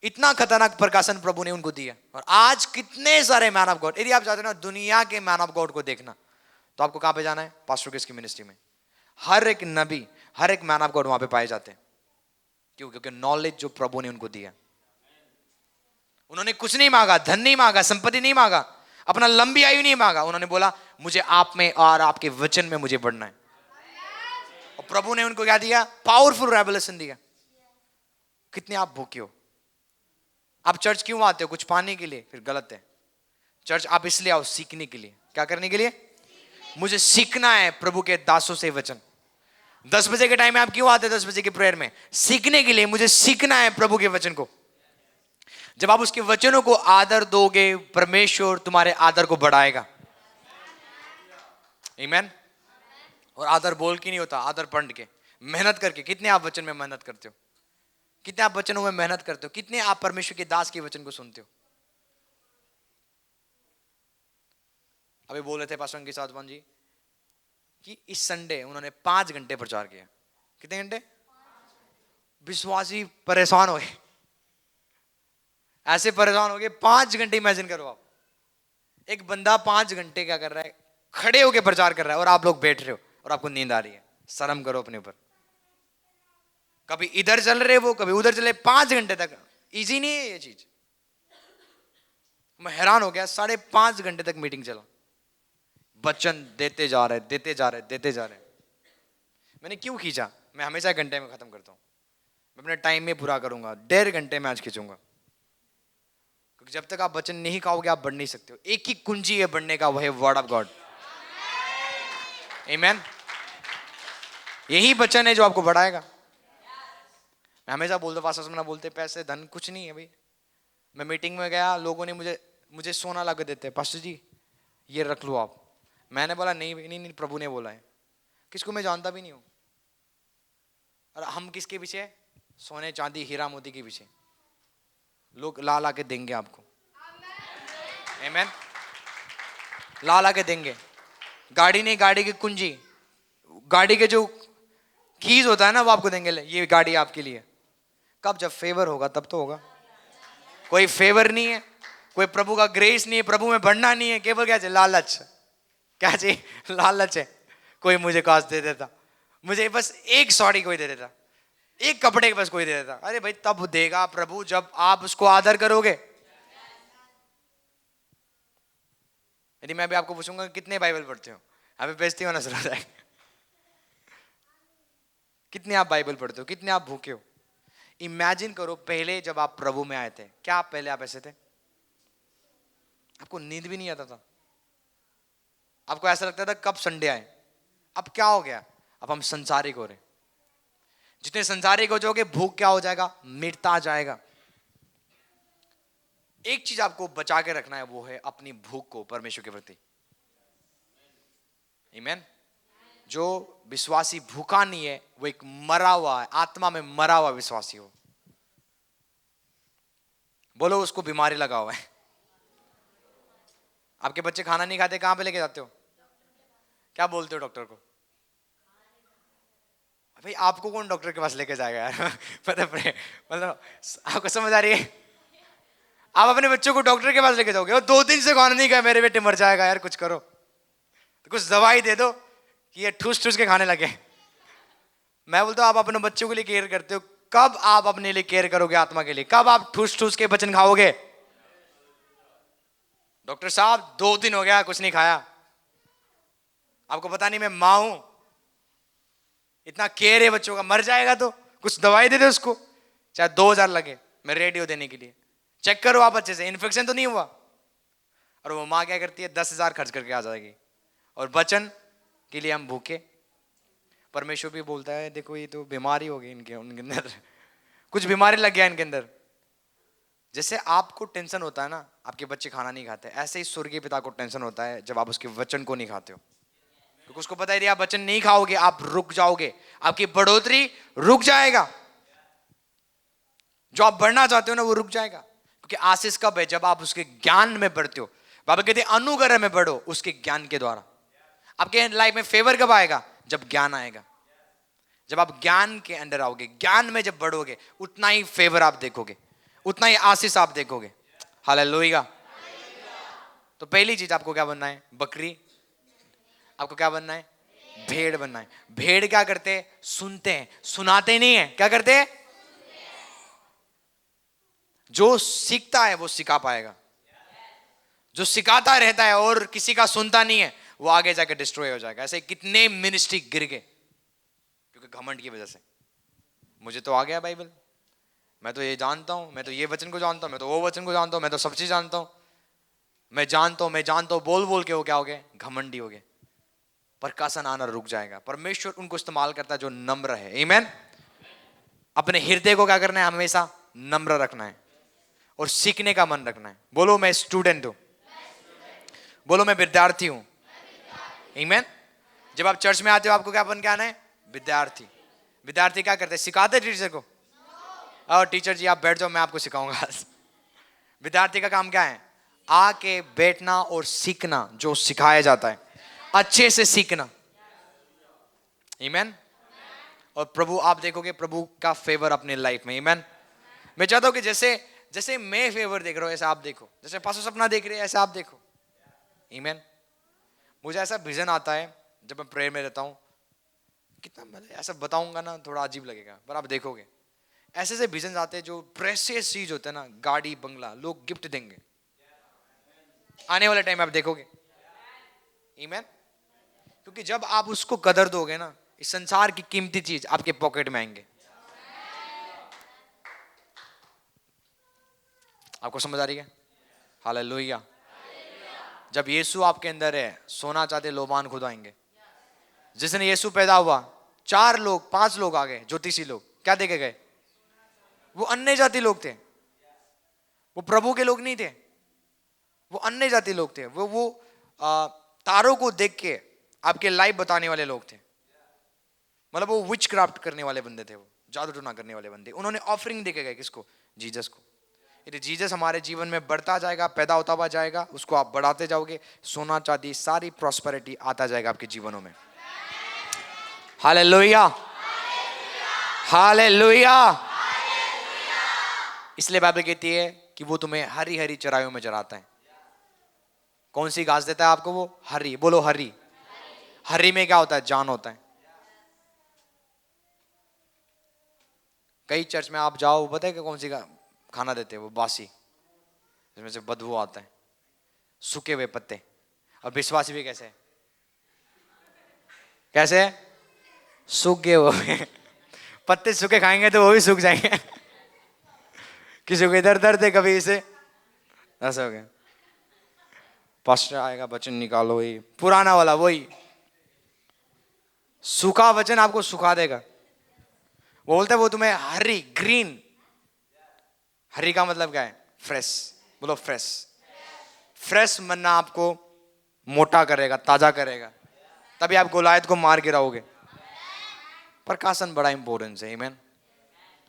इतना खतरनाक प्रकाशन प्रभु ने उनको दिया। और आज कितने सारे मैन ऑफ गॉड, यदि आप चाहते हो ना दुनिया के मैन ऑफ गॉड को देखना, तो आपको कहां पे जाना है? पास्टर किसकी मिनिस्ट्री में। हर एक नबी, हर एक मैन ऑफ गॉड वहां पे पाए जाते हैं। क्यों? क्योंकि नॉलेज जो प्रभु ने उनको दिया। उन्होंने कुछ नहीं मांगा, धन नहीं मांगा, संपत्ति नहीं मांगा, अपना लंबी आयु नहीं मांगा। उन्होंने बोला मुझे आप में और आपके वचन में मुझे बढ़ना है। और प्रभु ने उनको क्या दिया? पावरफुल रेवलेशन दिया। कितने आप भूखे हो? आप चर्च क्यों आते हो? कुछ पाने के लिए? फिर गलत है। चर्च आप इसलिए आओ सीखने के लिए। क्या करने के लिए? मुझे सीखना है प्रभु के दासों से वचन। 10 बजे के टाइम में आप क्यों आते हैं? 10 बजे की प्रेयर में सीखने के लिए। मुझे सीखना है प्रभु के वचन को। जब आप उसके वचनों को आदर दोगे, परमेश्वर तुम्हारे आदर को बढ़ाएगा। आमीन। और आदर बोल के नहीं होता, आदर पढ़ के, मेहनत करके। कितने आप वचन में मेहनत करते हो? कितने आप वचनों में मेहनत करते हो, कितने आप परमेश्वर के दास के वचन को सुनते हो। अभी बोल रहे थे पास्टर अंकित साधवान जी कि इस संडे उन्होंने 5 घंटे प्रचार किया। कितने घंटे? विश्वासी परेशान हो गए, ऐसे परेशान हो गए। 5 घंटे इमेजिन करो आप, एक बंदा 5 घंटे क्या कर रहा है, खड़े होकर प्रचार कर रहा है और आप लोग बैठ रहे हो और आपको नींद आ रही है। शर्म करो अपने ऊपर। कभी इधर चल रहे वो, कभी उधर चले, 5 घंटे तक। इजी नहीं है ये चीज। मैं हैरान हो गया, 5.5 घंटे तक मीटिंग चला, वचन देते जा रहे देते जा रहे देते जा रहे। मैंने क्यों खींचा? मैं हमेशा घंटे में खत्म करता हूं, मैं अपने टाइम में पूरा करूंगा। 1.5 घंटे में आज खींचूंगा, क्योंकि जब तक आप वचन नहीं खाओगे आप बढ़ नहीं सकते हो। एक ही कुंजी है बढ़ने का, वह है वर्ड ऑफ गॉड। आमीन। यही वचन है जो आपको बढ़ाएगा। मैं हमेशा बोलता, पास्टर ना बोलते पैसे धन कुछ नहीं है भाई। मैं मीटिंग में गया, लोगों ने मुझे सोना ला के देते, पास्टर जी ये रख लो आप। मैंने बोला नहीं नहीं नहीं, प्रभु ने बोला है। किसको मैं जानता भी नहीं हूं। और हम किसके पीछे? सोने चांदी हीरा मोती के पीछे। लोग ला ला के देंगे आपको। आमीन। ला ला के देंगे। गाड़ी नहीं, गाड़ी की कुंजी, गाड़ी के जो कीज होता है ना, वो आपको देंगे, ये गाड़ी आपके लिए। कब? जब फेवर होगा तब तो होगा। कोई फेवर नहीं है, कोई प्रभु का ग्रेस नहीं है, प्रभु में बढ़ना नहीं है, केवल क्या चाहिए? लालच। क्या चाहिए? लालच है। कोई मुझे काश दे देता, मुझे बस एक साड़ी कोई दे देता, एक कपड़े बस कोई दे देता। अरे भाई तब देगा प्रभु जब आप उसको आदर करोगे। यदि मैं भी आपको पूछूंगा कितने बाइबल पढ़ते हो, अभी बेइज्जती होना शुरू हो जाएगा। कितने आप बाइबल पढ़ते हो, कितने आप भूखे हो। इमेजिन करो पहले जब आप प्रभु में आए थे, क्या आप पहले आप ऐसे थे? आपको नींद भी नहीं आता था, आपको ऐसा लगता था कब संडे आए। अब क्या हो गया? अब हम संसारिक हो रहे। जितने संसारिक हो जाओगे, भूख क्या हो जाएगा? मिटता जाएगा। एक चीज आपको बचा के रखना है, वो है अपनी भूख को परमेश्वर के प्रति। आमीन। जो विश्वासी भूखा नहीं है, वो एक मरा हुआ है, आत्मा में मरा हुआ विश्वासी हो। बोलो उसको बीमारी लगा हुआ है। आपके बच्चे खाना नहीं खाते, कहां पे लेके जाते हो? क्या बोलते हो डॉक्टर को? भाई आपको कौन डॉक्टर के पास लेके जाएगा यार। मतलब आपको समझ आ रही है? आप अपने बच्चों को डॉक्टर के पास लेके जाओगे, और 2 दिन से खाना नहीं खाया, मेरे बेटे मर जाएगा यार, कुछ करो। तो कुछ दवाई दे दो कि ये ठूस ठूस के खाने लगे। मैं बोलता हूं आप अपने बच्चों के लिए केयर करते हो, कब आप अपने लिए केयर करोगे आत्मा के लिए? कब आप ठूस ठूस के वचन खाओगे? डॉक्टर साहब 2 दिन हो गया कुछ नहीं खाया, आपको पता नहीं मैं मां हूं, इतना केयर है बच्चों का, मर जाएगा तो कुछ दवाई दे दे उसको, चाहे 2000 लगे, मैं रेडियो देने के लिए। चेक करो आप अच्छे से, इन्फेक्शन तो नहीं हुआ। और वो माँ क्या करती है? 10,000 खर्च करके आ जाएगी। और वचन के लिए हम भूखे। परमेश्वर भी बोलता है देखो ये तो बीमारी हो गई उनके अंदर, कुछ बीमारी लग गया इनके अंदर। जैसे आपको टेंशन होता है ना आपके बच्चे खाना नहीं खाते, ऐसे ही स्वर्गीय पिता को टेंशन होता है जब आप उसके वचन को नहीं खाते हो। क्योंकि उसको पता है यदि आप वचन नहीं खाओगे आप रुक जाओगे, आपकी बढ़ोतरी रुक जाएगा। जो आप बढ़ना चाहते हो ना वो रुक जाएगा। क्योंकि आशीष कब है? जब आप उसके ज्ञान में बढ़ते हो। बाबा कहते हैं अनुग्रह में बढ़ो, उसके ज्ञान के द्वारा। आपके लाइफ में फेवर कब आएगा? जब ज्ञान आएगा। जब आप ज्ञान के अंदर आओगे, ज्ञान में जब बढ़ोगे, उतना ही फेवर आप देखोगे, उतना ही आशीष आप देखोगे। हालेलुया। तो पहली चीज आपको क्या बनना है? बकरी। आपको क्या बनना है? भेड़ बनना है। भेड़ क्या करते हैं? सुनते हैं, सुनाते नहीं है। क्या करते हैं? जो सीखता है वो सिखा पाएगा, जो सिखाता रहता है और किसी का सुनता नहीं है वो आगे जाकर डिस्ट्रॉय हो जाएगा। ऐसे कितने मिनिस्ट्री गिर गए क्योंकि घमंड की वजह से। मुझे तो आ गया बाइबल, मैं तो ये जानता हूं, मैं तो ये वचन को जानता हूं, मैं तो वो वचन को जानता हूं, मैं तो सब चीज जानता हूं, मैं जानता हूं, बोल बोल के वो क्या हो गए? घमंडी हो गए। प्रकाशन आना रुक जाएगा। परमेश्वर उनको इस्तेमाल करता है जो नम्र है। आमीन। अपने हृदय को क्या करना है? हमेशा नम्र रखना है और सीखने का मन रखना है। बोलो मैं स्टूडेंट हूं, बोलो मैं विद्यार्थी हूं। आमीन। जब आप चर्च में आते हो आपको क्या बन के आना है? विद्यार्थी। विद्यार्थी क्या करते हैं? सिखाते टीचर को? और टीचर जी आप बैठ जाओ, मैं आपको सिखाऊंगा आज। विद्यार्थी का काम क्या है? आके बैठना और सीखना, जो सिखाया जाता है अच्छे से सीखना। आमीन। और प्रभु, आप देखोगे प्रभु का फेवर अपने लाइफ में। आमीन। मैं चाहता हूं कि जैसे जैसे मैं फेवर देख रहा हूं ऐसा आप देखो, जैसे पास्टर सपना देख रहे हैं ऐसा आप देखो। आमीन। मुझे ऐसा विजन आता है जब मैं प्रेयर में रहता हूं, कितना मतलब ऐसा बताऊंगा ना थोड़ा अजीब लगेगा, पर आप देखोगे ऐसे ऐसे विजन आते हैं जो प्रेशियस चीज होते हैं ना, गाड़ी बंगला लोग गिफ्ट देंगे आने वाले टाइम में, आप देखोगे। आमीन। क्योंकि जब आप उसको कदर दोगे ना, इस संसार की कीमती चीज आपके पॉकेट में आएंगे। आपको समझ आ रही है? हालेलुया। जब यीशु आपके अंदर है, सोना चाहते लोबान खुद आएंगे। जिस दिन यीशु पैदा हुआ 4 लोग 5 लोग आ गए, ज्योतिषी लोग, क्या देके गए? वो अन्य जाति लोग थे, वो प्रभु के लोग नहीं थे, वो अन्य जाति लोग थे। वो तारों को देख के आपके लाइफ बताने वाले लोग थे। मतलब वो विच क्राफ्ट करने वाले बंदे थे, वो जादू टोना करने वाले बंदे। उन्होंने ऑफरिंग देके गए किसको? जीसस को। यदि जीसस हमारे जीवन में बढ़ता जाएगा, पैदा होता हुआ जाएगा, उसको आप बढ़ाते जाओगे, सोना चांदी सारी प्रॉस्पेरिटी आता जाएगा आपके जीवनों में। Hallelujah, hallelujah. इसलिए बाइबल कहती है कि वो तुम्हें हरी हरी चराइयों में चराता है। कौन सी घास देता है आपको? वो हरी। बोलो हरी। हरी में क्या होता है? जान होता है। कई चर्च में आप जाओ, पता है कि कौन सी खाना देते हैं? वो बासी, जिसमें से बदबू आता है, सूखे हुए पत्ते। और विश्वासी भी कैसे कैसे सूखे हुए पत्ते। सूखे खाएंगे तो वो भी सूख जाएंगे। किसी को इधर दर्द है, कभी इसे ऐसा हो गया, पास्टर आएगा वचन निकालो, वही पुराना वाला, वही सूखा वचन आपको सुखा देगा। वो बोलता है वो तुम्हें हरी, ग्रीन। हरी का मतलब क्या है? फ्रेश। बोलो फ्रेश। फ्रेश मन्ना आपको मोटा करेगा, ताजा करेगा, तभी आप गोलायत को मार गिराओगे। प्रकाशन बड़ा इंपॉर्टेंट है। आमीन।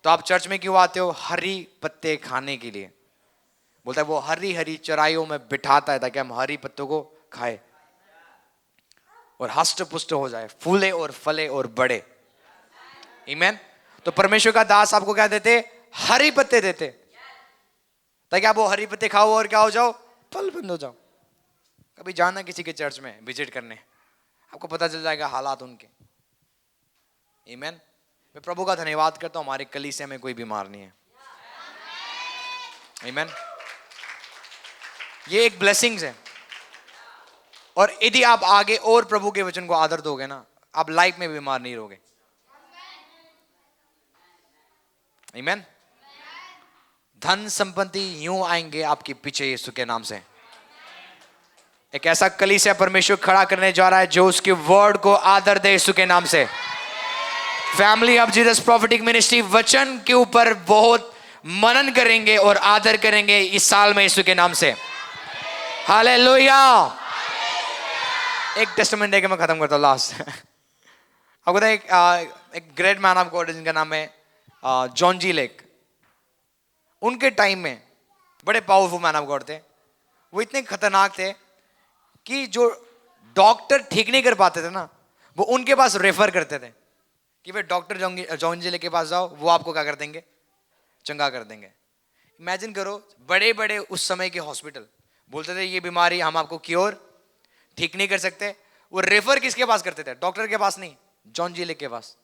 तो आप चर्च में क्यों आते हो? हरी पत्ते खाने के लिए। बोलता है वो हरी हरी चराइयों में बिठाता है ताकि हम हरी पत्तों को खाए और हष्ट पुष्ट हो जाए, फूले और फले और बढ़े। आमीन। तो परमेश्वर का दास आपको क्या देते? हरी पत्ते देते, ताकि आप वो हरी पत्ते खाओ और क्या हो जाओ? फल बंद हो जाओ। कभी जाना किसी के चर्च में विजिट करने, आपको पता चल जाएगा हालात उनके। आमीन। मैं प्रभु का धन्यवाद करता हूं, हमारे कलीसिया में कोई बीमार नहीं है। आमीन। ये एक ब्लेसिंग्स है। और यदि आप आगे और प्रभु के वचन को आदर दोगे ना, आप लाइफ में बीमार नहीं रहोगे। आमीन। धन संपत्ति यूं आएंगे आपके पीछे यीशु के नाम से। एक ऐसा कलीसिया परमेश्वर खड़ा करने जा रहा है जो उसके वर्ड को आदर दे यीशु के नाम से। Family of Jesus prophetic ministry वचन के ऊपर बहुत मनन करेंगे और आदर करेंगे इस साल में यीशु के नाम से। हालेलुया। एक टेस्टामेंट देके मैं खत्म करता हूं लास्ट। आपको पता है एक ग्रेट मैन ऑफ गॉड जिनका नाम है जॉन जी लेक। उनके टाइम में बड़े पावरफुल मैन ऑफ गॉड थे। वो इतने खतरनाक थे कि जो डॉक्टर ठीक नहीं कर पाते थे ना, वो उनके पास रेफर करते थे कि भाई डॉक्टर जॉन जी लेक के पास जाओ, वो आपको क्या कर देंगे? चंगा कर देंगे। इमेजिन करो, बड़े बड़े उस समय के हॉस्पिटल बोलते थे ये बीमारी हम आपको क्योर ठीक नहीं कर सकते। वो रेफर किसके पास करते थे? डॉक्टर के पास नहीं, जॉन जी लेक के पास।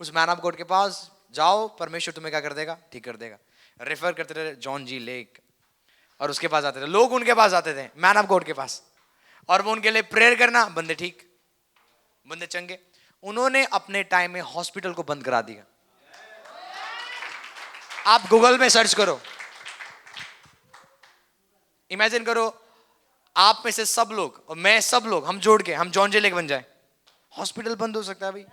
उस मैन ऑफ गॉड के पास जाओ, परमेश्वर तुम्हें क्या कर देगा? ठीक कर देगा। रेफर करते थे जॉन जी लेक, और उसके पास आते थे लोग, उनके पास आते थे मैन ऑफ गॉड के पास, और वो उनके लिए प्रेयर करना, बंदे ठीक, बंदे चंगे। उन्होंने अपने टाइम में हॉस्पिटल को बंद करा दिया। आप गूगल में सर्च करो, इमेजिन करो आप में से सब लोग और मैं, सब लोग हम जोड़ के हम जॉन जी लेक बन जाए, हॉस्पिटल बंद हो सकता है भाई।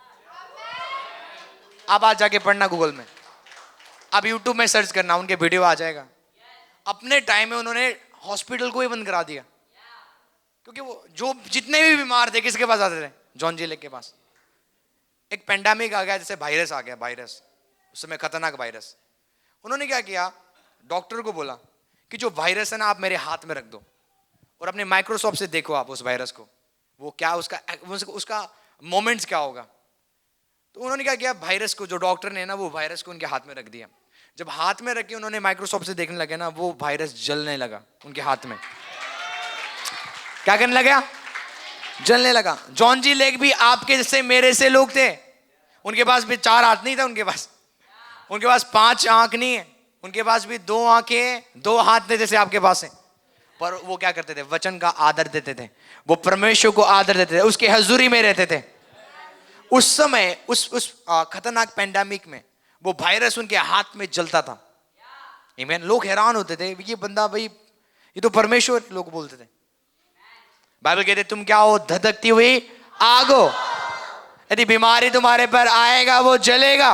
आप आज जाके पढ़ना गूगल में, आप यूट्यूब में सर्च करना, उनके वीडियो आ जाएगा। अपने टाइम में उन्होंने हॉस्पिटल को ही बंद करा दिया, क्योंकि वो जो जितने भी बीमार थे किसके पास आते थे? जॉन जी लेक के पास। एक पेंडेमिक आ गया, जैसे वायरस आ गया, वायरस उस समय खतरनाक वायरस, उन्होंने क्या किया, डॉक्टर को बोला कि जो वायरस है ना आप मेरे हाथ में रख दो और अपने माइक्रोस्कोप से देखो आप उस वायरस को, वो क्या उसका मोमेंट्स क्या होगा। तो उन्होंने क्या किया, वायरस को, जो डॉक्टर ने ना वो वायरस को उनके हाथ में रख दिया। जब हाथ में रख के उन्होंने माइक्रोस्कोप से देखने लगे ना, वो वायरस जलने लगा उनके हाथ में। क्या करने लगा, जलने लगा। जॉन जी लेक भी आपके जैसे मेरे से लोग थे, उनके पास भी 4 हाथ नहीं था, उनके पास 5 आंख नहीं है, उनके पास भी 2 आंखें हैं, 2 हाथ थे जैसे आपके पास है। पर वो क्या करते थे, वचन का आदर देते थे, वो परमेश्वर को आदर देते थे, उसके हजूरी में रहते थे। उस समय उस खतरनाक पैंडेमिक में वो वायरस उनके हाथ में जलता था। आमीन। लोग हैरान होते थे, ये बंदा भाई, ये तो परमेश्वर, लोग बोलते थे। बाइबल कहते तुम क्या हो, धधकती हुई आग हो, यदि बीमारी तुम्हारे पर आएगा वो जलेगा।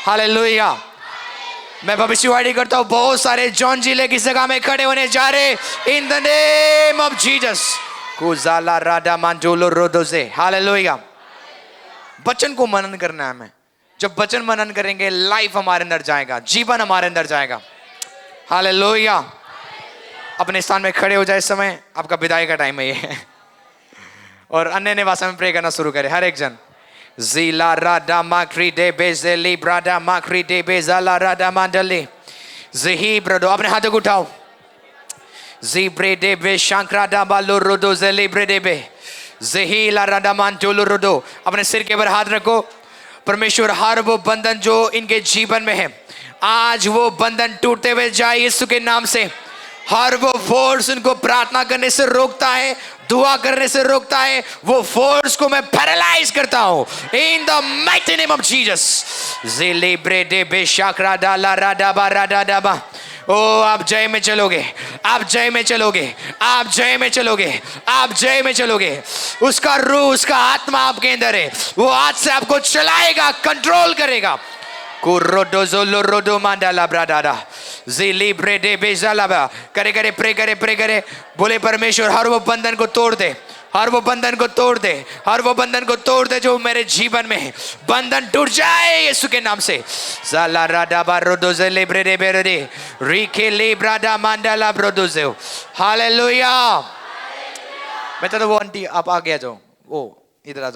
हालेलुया। मैं भविष्यवाणी करता हूं, बहुत सारे जॉन जी लेक इस जगह में खड़े होने जा रहे in the name of Jesus. कुजाला राडा मांजोलो रोदोजे। हालेलुया। वचन को मनन करना है हमें। जब वचन मनन करेंगे, लाइफ हमारे अंदर जाएगा, जीवन हमारे अंदर जाएगा। हालेलुया। अपने स्थान में खड़े हो जाए, इस समय आपका विदाई का टाइम है ये। और अन्य भाषा में प्रे करना शुरू करें हर एक जन। Zila rada makri de bezeli brada makri de bezala rada mandali zihi brado। अपने हाथों को उठाओ। Zibre de be shankrada balu rodo zeli brede be zihi la rada mantulu rodo। अपने सिर के ऊपर हाथ रखो। परमेश्वर हर वो बंधन जो इनके जीवन में है, आज वो बंधन टूटते हुए जाए यीशु के नाम से। हर वो फोर्स उनको प्रार्थना करने से रोकता है, दुआ करने से रोकता है, वो फोर्स को मैं पैरालाइज करता हूं in the mighty name of Jesus. ज़िली ब्रेडे बेशाकरा डाला राडा बा राडा डाबा। ओ आप जय में चलोगे, आप जय में चलोगे, आप जय में चलोगे, आप जय में चलोगे। उसका रूह, उसका आत्मा आपके अंदर है, वो आज से आपको चलाएगा, कंट्रोल करेगा। कुरोडो जोलो रोडो मांडाला ब्राडाडा ज़िली ब्रेडे बेजालाबा। करे करे प्रे करे, प्रे करे, बोले परमेश्वर हर वो बंधन को तोड़ दे, हर वो बंधन को तोड़ दे, हर वो बंधन को तोड़ दे जो मेरे जीवन में है। बंधन टूट जाए यीशु के नाम से। ज़ाला राडा बारोडो ज़िली ब्रेडे बेरेडे रिके ले ब्राडा मांडाला ब्रोडोज़ेओ। हालेलुया। मैं तो वो आंटी आप आ गया, जाओ वो इधर आ जाओ।